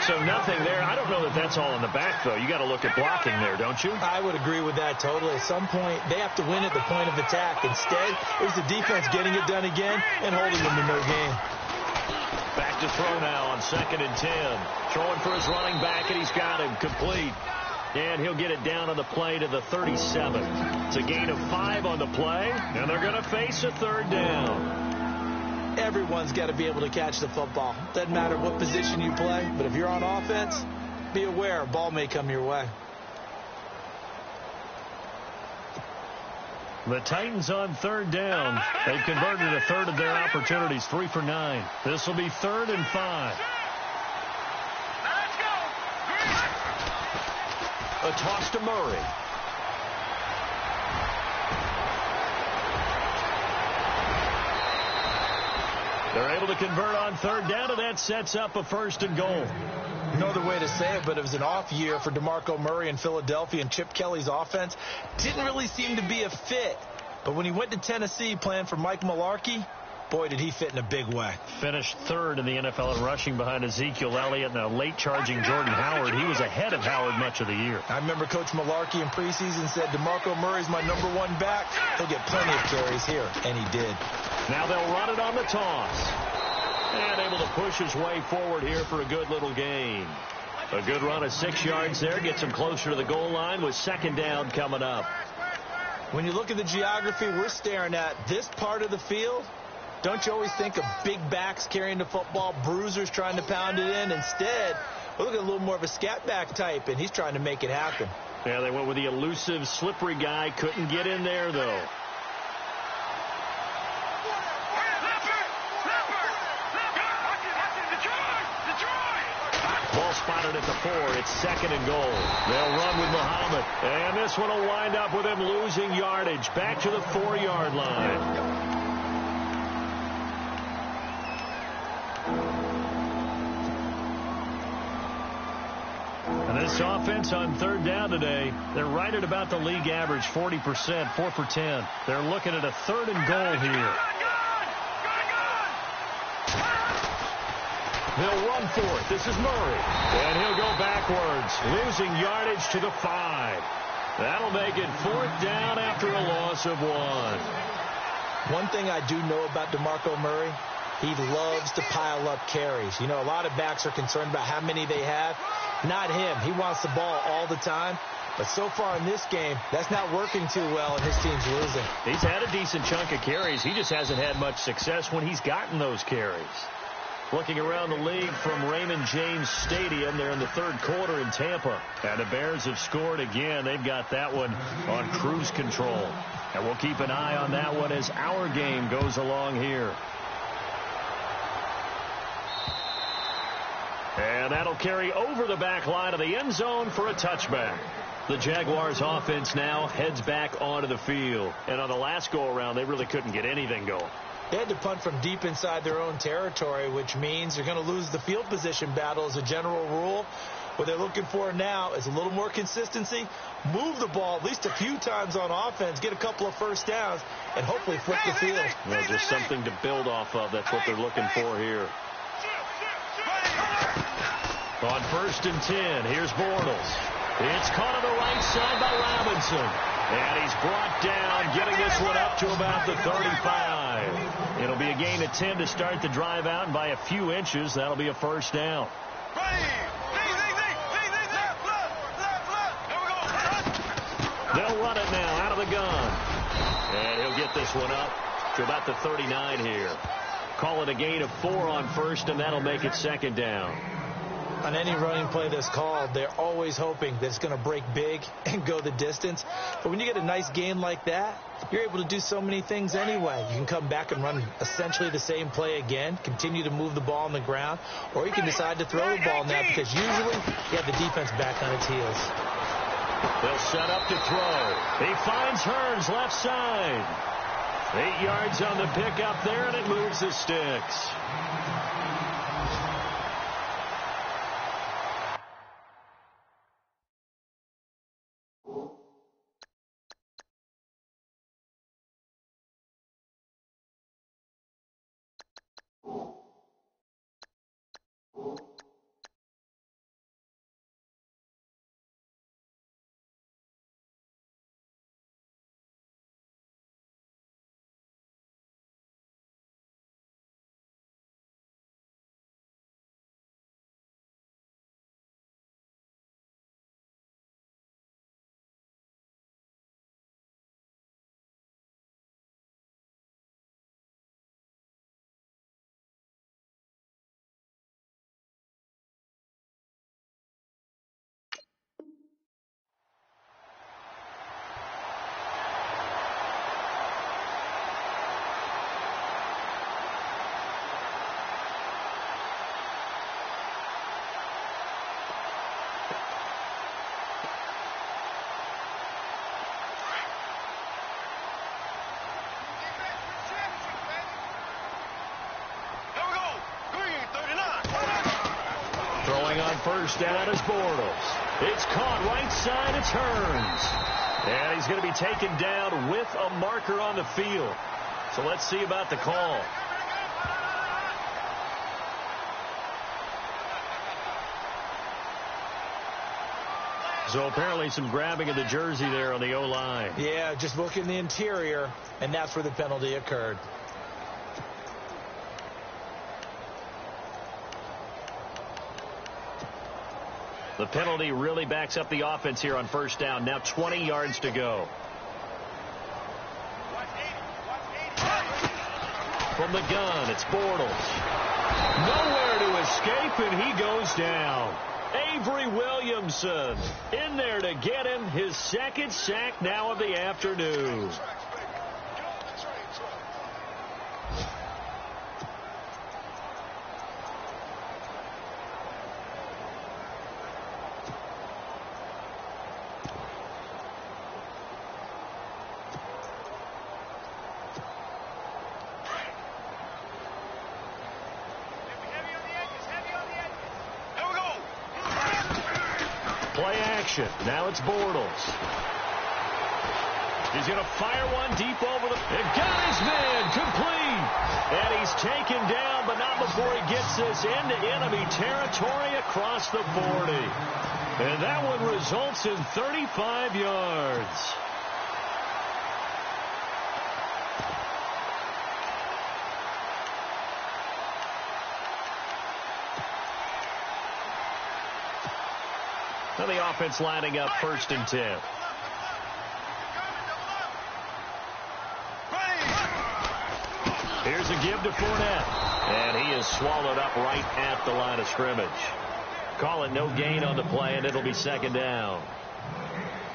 So nothing there. I don't know that that's all in the back, though. You got to look at blocking there, don't you? I would agree with that totally. At some point, they have to win at the point of attack. Instead, it was the defense getting it done again and holding them to no gain. Back to throw now on 2nd and 10. Throwing for his running back, and he's got him complete. And he'll get it down on the play to the 37. It's a gain of 5 on the play, and they're going to face a 3rd down. Everyone's got to be able to catch the football. Doesn't matter what position you play, but if you're on offense, be aware a ball may come your way. The Titans on 3rd down. They've converted a 1/3 of their opportunities, 3 for 9. This will be 3rd and 5. A toss to Murray. They're able to convert on 3rd down, and that sets up a 1st and goal. No other way to say it, but it was an off year for DeMarco Murray in Philadelphia, and Chip Kelly's offense didn't really seem to be a fit. But when he went to Tennessee playing for Mike Mularkey, boy, did he fit in a big way. Finished 3rd in the NFL in rushing behind Ezekiel Elliott and a late-charging Jordan Howard. He was ahead of Howard much of the year. I remember Coach Mularkey in preseason said, DeMarco Murray's my #1 back. He'll get plenty of carries here, and he did. Now they'll run it on the toss. And able to push his way forward here for a good little gain. A good run of 6 yards there. Gets him closer to the goal line with 2nd down coming up. When you look at the geography we're staring at, this part of the field, don't you always think of big backs carrying the football, bruisers trying to pound it in? Instead, we're looking at a little more of a scat back type, and he's trying to make it happen. Yeah, they went with the elusive, slippery guy. Couldn't get in there, though. Ball spotted at the 4. It's 2nd and goal. They'll run with Muhammad. And this one will wind up with him losing yardage. Back to the 4-yard line. This offense on third down today, they're right at about the league average, 40%, 4 for 10. They're looking at a 3rd and goal here. They'll run for it. This is Murray. And he'll go backwards, losing yardage to the 5. That'll make it 4th down after a loss of 1. One thing I do know about DeMarco Murray, he loves to pile up carries. You know, a lot of backs are concerned about how many they have. Not him. He wants the ball all the time. But so far in this game, that's not working too well, and his team's losing. He's had a decent chunk of carries. He just hasn't had much success when he's gotten those carries. Looking around the league from Raymond James Stadium, they're in the 3rd quarter in Tampa. And the Bears have scored again. They've got that one on cruise control. And we'll keep an eye on that one as our game goes along here. And that'll carry over the back line of the end zone for a touchback. The Jaguars offense now heads back onto the field. And on the last go-around, they really couldn't get anything going. They had to punt from deep inside their own territory, which means you're going to lose the field position battle as a general rule. What they're looking for now is a little more consistency, move the ball at least a few times on offense, get a couple of first downs, and hopefully flip the field. Well, just something to build off of. That's what they're looking for here. On 1st and 10, here's Bortles. It's caught on the right side by Robinson. And he's brought down, getting this one up to about the 35. It'll be a gain of 10 to start the drive out, and by a few inches, that'll be a 1st down. They'll run it now out of the gun. And he'll get this one up to about the 39 here. Call it a gain of 4 on 1st, and that'll make it 2nd down. On any running play that's called, they're always hoping that it's going to break big and go the distance. But when you get a nice gain like that, you're able to do so many things anyway. You can come back and run essentially the same play again, continue to move the ball on the ground, or you can decide to throw the ball now because usually you have the defense back on its heels. They'll set up to throw. He finds Hearns left side. 8 yards on the pickup there, and it moves the sticks. Throwing on 1st down is Bortles. It's caught right side. It's Hearns. And he's going to be taken down with a marker on the field. So let's see about the call. So apparently some grabbing of the jersey there on the O-line. Yeah, just look in the interior, and that's where the penalty occurred. The penalty really backs up the offense here on 1st down. Now 20 yards to go. From the gun, it's Bortles. Nowhere to escape, and he goes down. Avery Williamson in there to get him his 2nd sack now of the afternoon. Play action. Now it's Bortles. He's going to fire one deep over the... It got his man complete. And he's taken down, but not before he gets this into enemy territory across the 40. And that one results in 35 yards. Now the offense lining up 1st and 10. Here's a give to Fournette. And he is swallowed up right at the line of scrimmage. Call it no gain on the play, and it'll be 2nd down.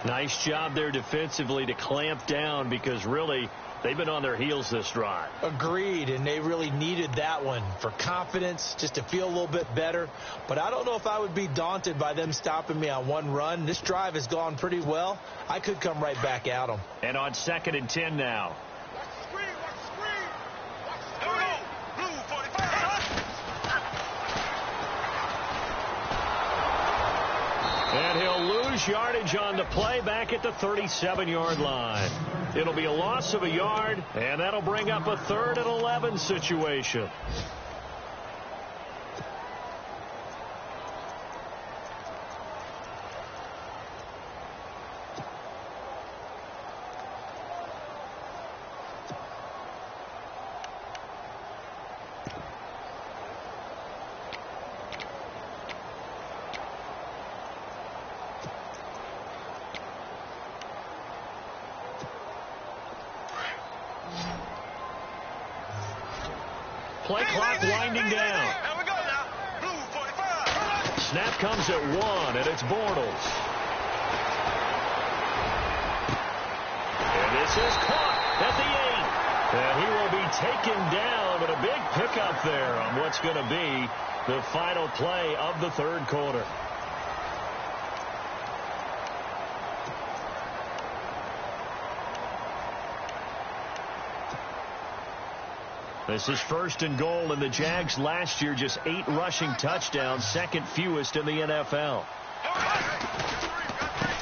Nice job there defensively to clamp down because really they've been on their heels this drive. Agreed, and they really needed that one for confidence, just to feel a little bit better. But I don't know if I would be daunted by them stopping me on one run. This drive has gone pretty well. I could come right back at them. And on 2nd and 10 now. And he'll lose yardage on the play back at the 37-yard line. It'll be a loss of a yard, and that'll bring up a 3rd and 11 situation. Play clock winding down. Here we go now. Blue 45. Snap comes at 1, and it's Bortles. And this is caught at the 8. And he will be taken down, but a big pickup there on what's going to be the final play of the 3rd quarter. This is 1st and goal, and the Jags last year just 8 rushing touchdowns, 2nd fewest in the NFL.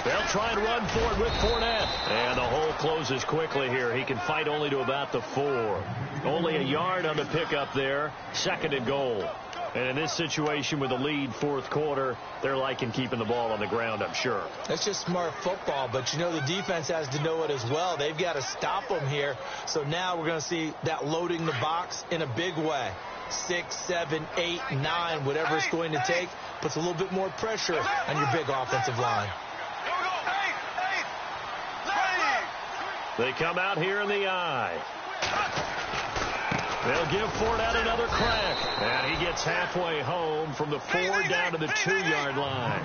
They'll try and run for it with Fournette. And the hole closes quickly here. He can fight only to about the 4. Only a yard on the pickup there, 2nd and goal. And in this situation with a lead 4th quarter, they're liking keeping the ball on the ground, I'm sure. That's just smart football, but you know the defense has to know it as well. They've got to stop them here. So now we're going to see that loading the box in a big way. 6, 7, 8, 9, whatever it's going to take, puts a little bit more pressure on your big offensive line. They come out here in the eye. They'll give Fournette another crack. And he gets halfway home from the 4 down to the 2-yard line.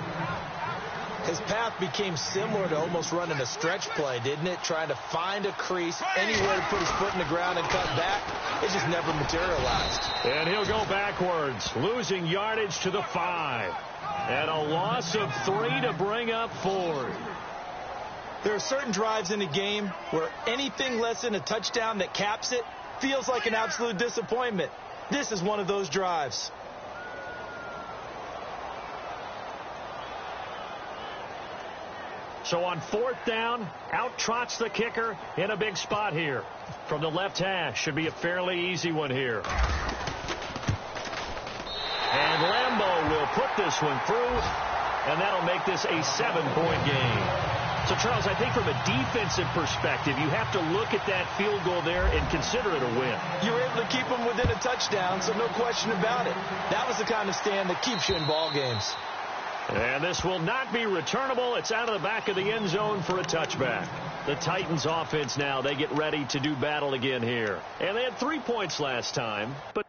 His path became similar to almost running a stretch play, didn't it? Trying to find a crease, anywhere to put his foot in the ground and cut back. It just never materialized. And he'll go backwards, losing yardage to the 5. And a loss of 3 to bring up 4. There are certain drives in a game where anything less than a touchdown that caps it feels like an absolute disappointment. This is one of those drives. So on 4th down, out trots the kicker in a big spot here. From the left hash, should be a fairly easy one here. And Lambeau will put this one through, and that'll make this a 7-point game. So, Charles, I think from a defensive perspective, you have to look at that field goal there and consider it a win. You were able to keep them within a touchdown, so no question about it. That was the kind of stand that keeps you in ball games. And this will not be returnable. It's out of the back of the end zone for a touchback. The Titans offense now, they get ready to do battle again here. And they had 3 points last time, but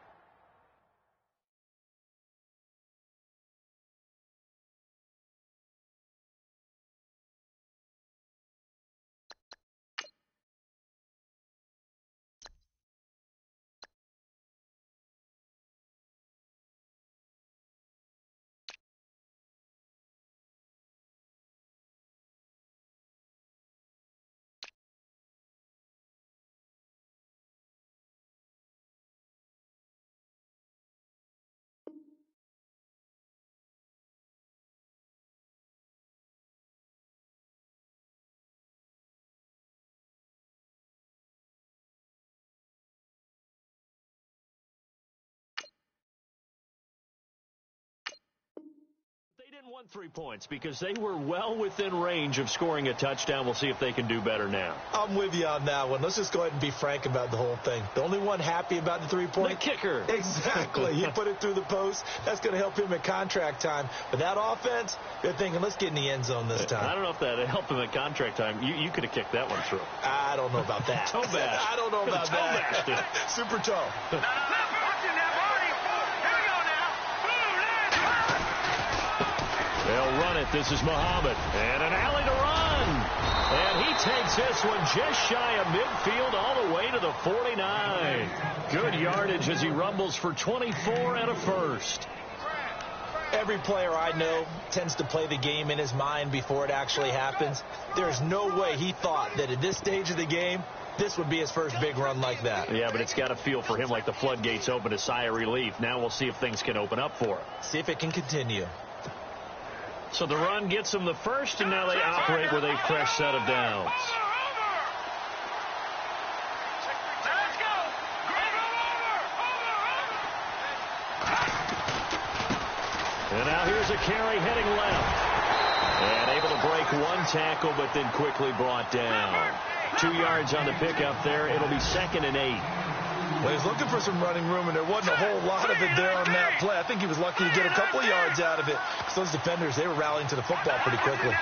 didn't want 3 points because they were well within range of scoring a touchdown. We'll see if they can do better now. I'm with you on that one. Let's just go ahead and be frank about the whole thing. The only one happy about the 3-point. The kicker. Exactly. He put it through the post. That's going to help him at contract time. But that offense, they're thinking, let's get in the end zone this time. I don't know if that helped him at contract time. You could have kicked that one through. I don't know about that. Toe bash. I don't know about toe that. bashed it. Super toe. They'll run it. This is Muhammad. And an alley to run. And he takes this one just shy of midfield all the way to the 49. Good yardage as he rumbles for 24 and a first. Every player I know tends to play the game in his mind before it actually happens. There's no way he thought that at this stage of the game, this would be his first big run like that. Yeah, but it's got to feel for him like the floodgates open, a sigh of relief. Now we'll see if things can open up for him. See if it can continue. So the run gets them the first, and now they operate with a fresh set of downs. And now here's a carry heading left. And able to break one tackle, but then quickly brought down. 2 yards on the pickup there. It'll be 2nd and 8. Well, he's looking for some running room, and there wasn't a whole lot of it there on that play. I think he was lucky to get a couple of yards out of it. Because those defenders, they were rallying to the football pretty quickly.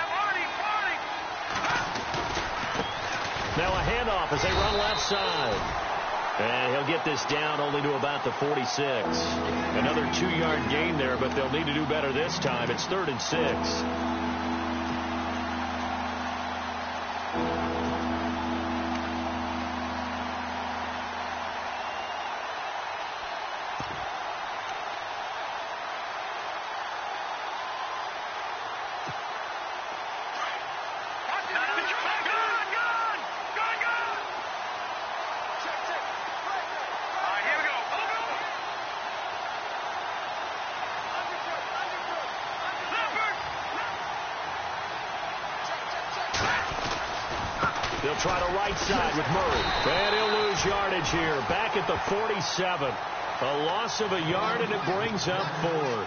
Now a handoff as they run left side. And he'll get this down only to about the 46. Another 2-yard gain there, but they'll need to do better this time. It's 3rd and 6. They'll try to right side with Murray. And he'll lose yardage here. Back at the 47. A loss of a yard, and it brings up 4th.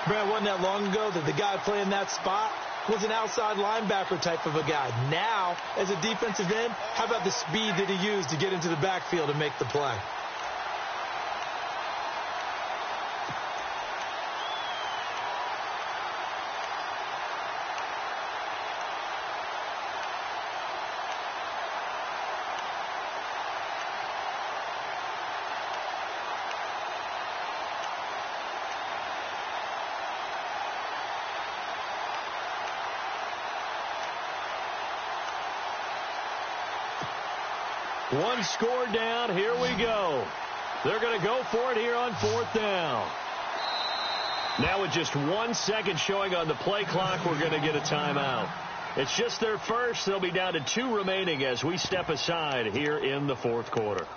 Brad, wasn't that long ago that the guy playing that spot was an outside linebacker type of a guy. Now, as a defensive end, how about the speed that he used to get into the backfield and make the play? One score down. Here we go. They're going to go for it here on 4th down. Now with just 1 second showing on the play clock, we're going to get a timeout. It's just their first. They'll be down to 2 remaining as we step aside here in the 4th quarter.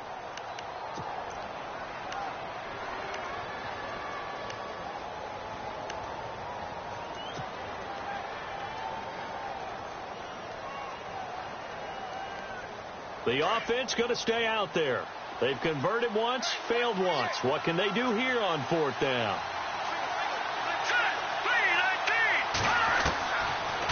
The offense going to stay out there. They've converted once, failed once. What can they do here on 4th down?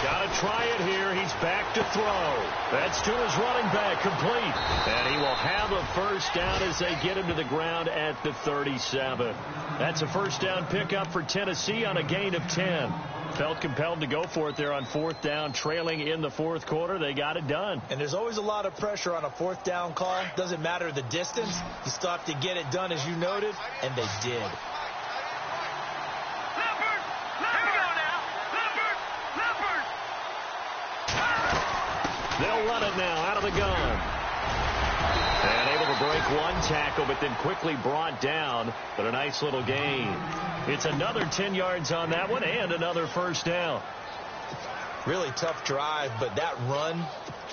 Got to try it here. He's back to throw. That's to his running back, complete. And he will have a first down as they get him to the ground at the 37. That's a first down pickup for Tennessee on a gain of 10. Felt compelled to go for it there on 4th down, trailing in the 4th quarter. They got it done. And there's always a lot of pressure on a 4th down call. Doesn't matter the distance. You still have to get it done, as you noted, and they did. They'll run it now out of the gun. And able to break one tackle, but then quickly brought down. But a nice little gain. It's another 10 yards on that one and another first down. Really tough drive, but that run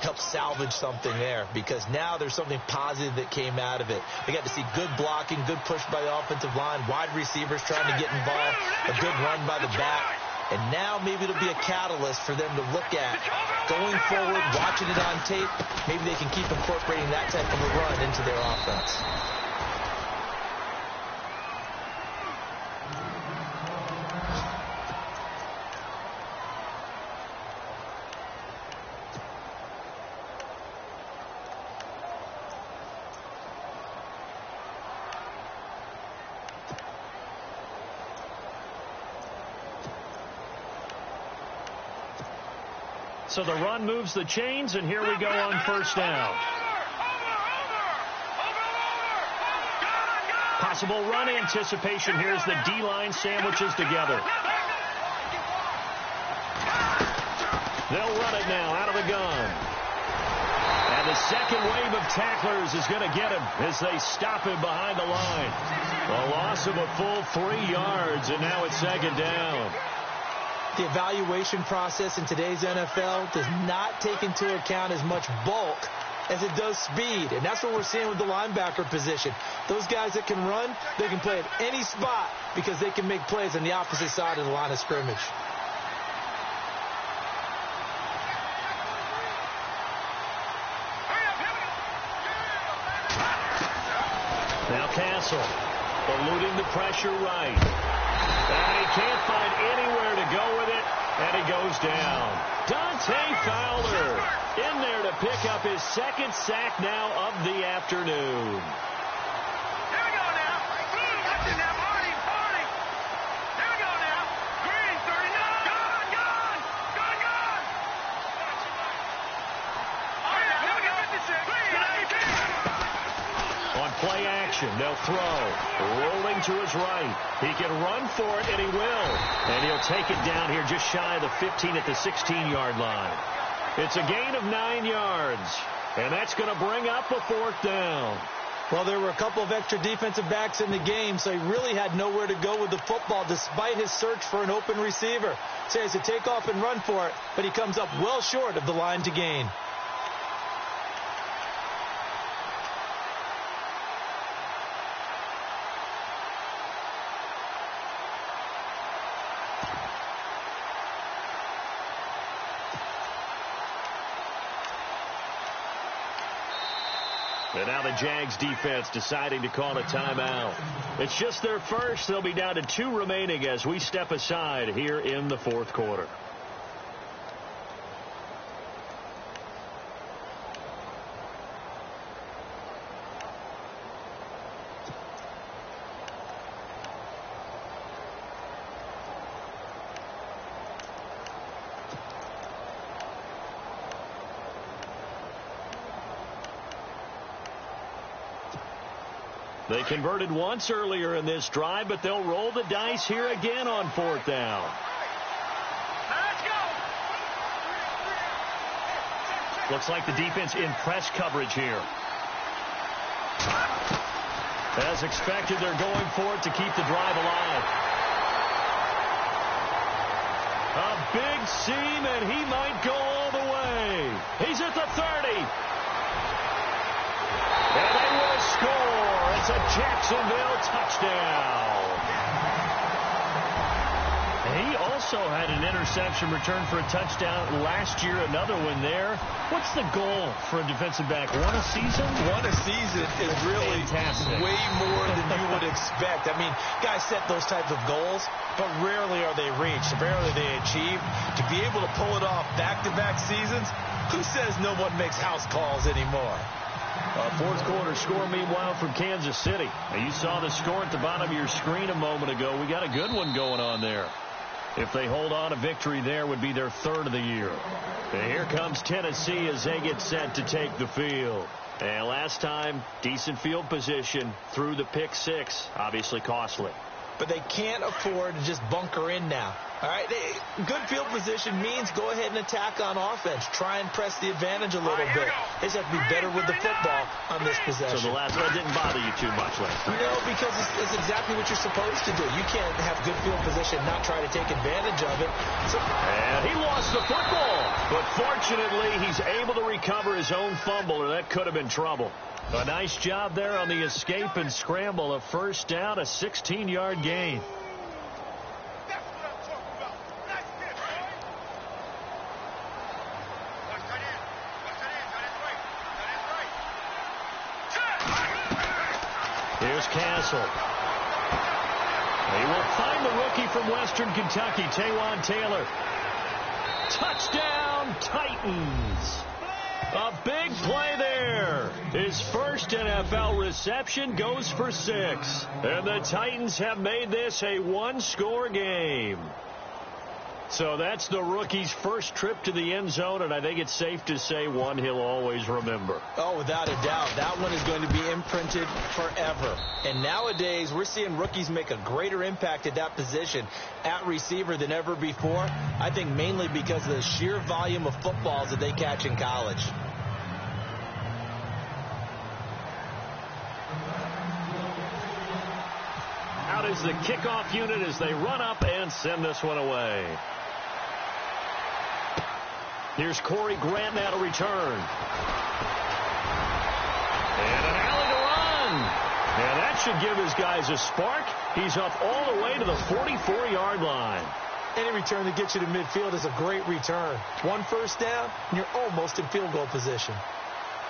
helped salvage something there because now there's something positive that came out of it. They got to see good blocking, good push by the offensive line, wide receivers trying to get involved, a good run by the back. And now maybe it'll be a catalyst for them to look at going forward, watching it on tape. Maybe they can keep incorporating that type of a run into their offense. So the run moves the chains, and here we go on first down. Possible run anticipation. Here's the D-line sandwiches together. They'll run it now out of the gun. And the second wave of tacklers is going to get him as they stop him behind the line. A loss of a full 3 yards, and now it's second down. The evaluation process in today's NFL does not take into account as much bulk as it does speed, and that's what we're seeing with the linebacker position. Those guys that can run, they can play at any spot because they can make plays on the opposite side of the line of scrimmage. Now Castle, eluding the pressure right. And he can't find anywhere to go with it, and he goes down. Dante Fowler in there to pick up his second sack now of the afternoon. Here we go now. Watch it now. Party. Here we go now. Green, 39. Gone. All right, now, here we go. 56. On play action, they'll throw. Rolling to his right. He can run for it, and he will. And he'll take it down here just shy of the 15 at the 16-yard line. It's a gain of 9 yards, and that's going to bring up a fourth down. Well, there were a couple of extra defensive backs in the game, so he really had nowhere to go with the football despite his search for an open receiver. So he has to take off and run for it, but he comes up well short of the line to gain. And now the Jags defense deciding to call a timeout. It's just their first. They'll be down to 2 remaining as we step aside here in the fourth quarter. They converted once earlier in this drive, but they'll roll the dice here again on fourth down. Let's go. Looks like the defense in press coverage here. As expected, they're going for it to keep the drive alive. A big seam, and he might go all the way. He's at the 30. And they will score. It's a Jacksonville touchdown. He also had an interception return for a touchdown last year, another one there. What's the goal for a defensive back? One a season? One a season is really fantastic. Way more than you would expect. I mean, guys set those types of goals, but rarely are they reached, rarely they achieved. To be able to pull it off back-to-back seasons, who says no one makes house calls anymore? Fourth quarter score, meanwhile, from Kansas City. Now, you saw the score at the bottom of your screen a moment ago. We got a good one going on there. If they hold on, a victory there would be their 3rd of the year. And here comes Tennessee as they get set to take the field. And last time, decent field position through the pick 6, obviously costly. But they can't afford to just bunker in now. All right, good field position means go ahead and attack on offense. Try and press the advantage a little bit. They just have to be better with the football on this possession. So the last one didn't bother you too much, Lance? No, because it's exactly what you're supposed to do. You can't have good field position and not try to take advantage of it. And he lost the football. But fortunately, he's able to recover his own fumble, or that could have been trouble. A nice job there on the escape and scramble. A first down, a 16-yard gain. Here's Castle. He will find the rookie from Western Kentucky, Taywan Taylor. Touchdown, Titans. A big play there. His first NFL reception goes for 6. And the Titans have made this a one-score game. So that's the rookie's first trip to the end zone, and I think it's safe to say one he'll always remember. Oh, without a doubt. That one is going to be imprinted forever. And nowadays, we're seeing rookies make a greater impact at that position at receiver than ever before. I think mainly because of the sheer volume of footballs that they catch in college. Out is the kickoff unit as they run up and send this one away. Here's Corey Grant now to return. And an alley to run. And that should give his guys a spark. He's up all the way to the 44-yard line. Any return that gets you to midfield is a great return. One first down, and you're almost in field goal position.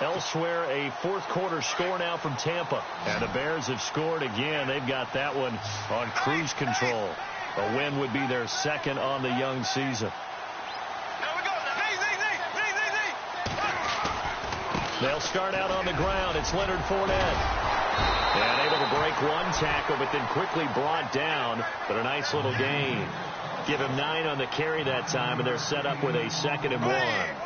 Elsewhere, a fourth-quarter score now from Tampa. And the Bears have scored again. They've got that one on cruise control. A win would be their second on the young season. They'll start out on the ground. It's Leonard Fournette. And able to break one tackle, but then quickly brought down. But a nice little gain. Give him 9 on the carry that time, and they're set up with a 2nd and 1.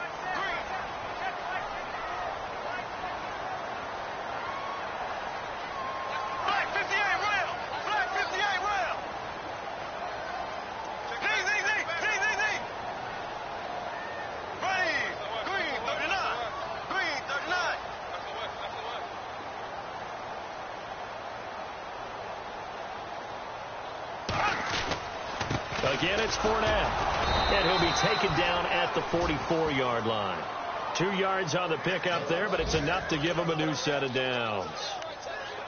Again, it's Fournette, and he'll be taken down at the 44-yard line. 2 yards on the pickup there, but it's enough to give him a new set of downs.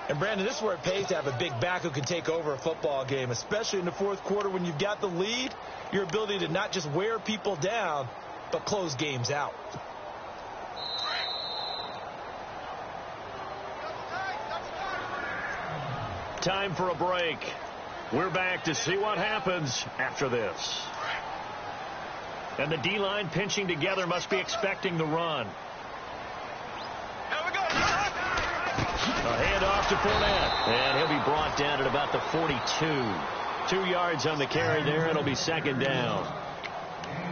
And, Brandon, this is where it pays to have a big back who can take over a football game, especially in the fourth quarter when you've got the lead, your ability to not just wear people down, but close games out. Time for a break. We're back to see what happens after this. And the D-line pinching together must be expecting the run. A handoff to Fournette. And he'll be brought down at about the 42. 2 yards on the carry there. It'll be 2nd down.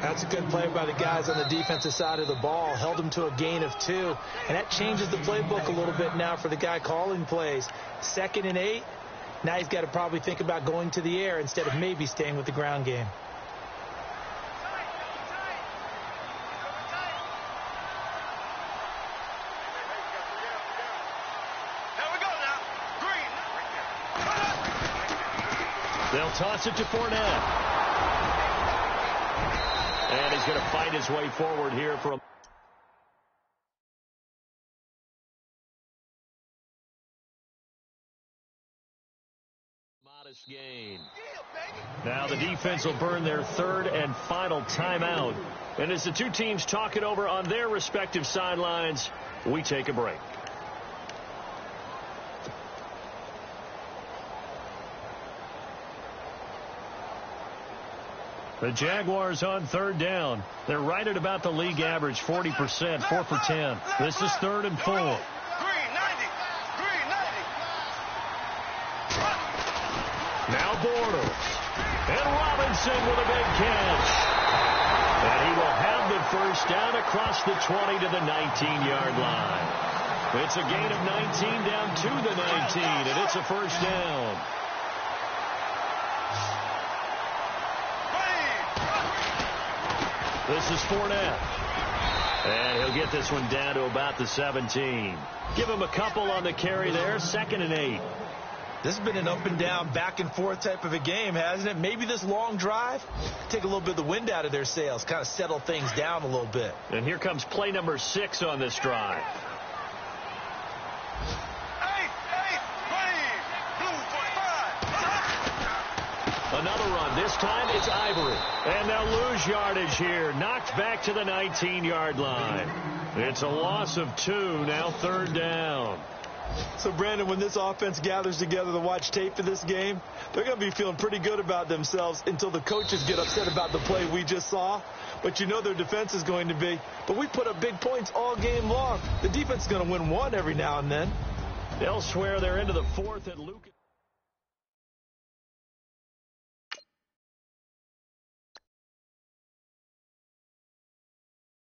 That's a good play by the guys on the defensive side of the ball. Held them to a gain of 2. And that changes the playbook a little bit now for the guy calling plays. 2nd and 8. Now he's got to probably think about going to the air instead of maybe staying with the ground game. They'll toss it to Fournette. And he's going to fight his way forward here for a modest gain. Now the defense will burn their 3rd and final timeout. And as the two teams talk it over on their respective sidelines, we take a break. The Jaguars on 3rd down. They're right at about the league average, 40%, 4 for 10. This is 3rd and 4. Now Bortles. And Robinson with a big catch. And he will have the first down across the 20 to the 19-yard line. It's a gain of 19 down to the 19, and it's a first down. This is Fournette. And he'll get this one down to about the 17. Give him a couple on the carry there. 2nd and 8. This has been an up and down, back and forth type of a game, hasn't it? Maybe this long drive, take a little bit of the wind out of their sails, kind of settle things down a little bit. And here comes play number 6 on this drive. Another run. This time it's Ivory. And they'll lose yardage here. Knocked back to the 19-yard line. It's a loss of 2. Now 3rd down. So, Brandon, when this offense gathers together to watch tape for this game, they're going to be feeling pretty good about themselves until the coaches get upset about the play we just saw. But you know their defense is going to be. But we put up big points all game long. The defense is going to win one every now and then. Elsewhere, they're into the 4th, and Lucas.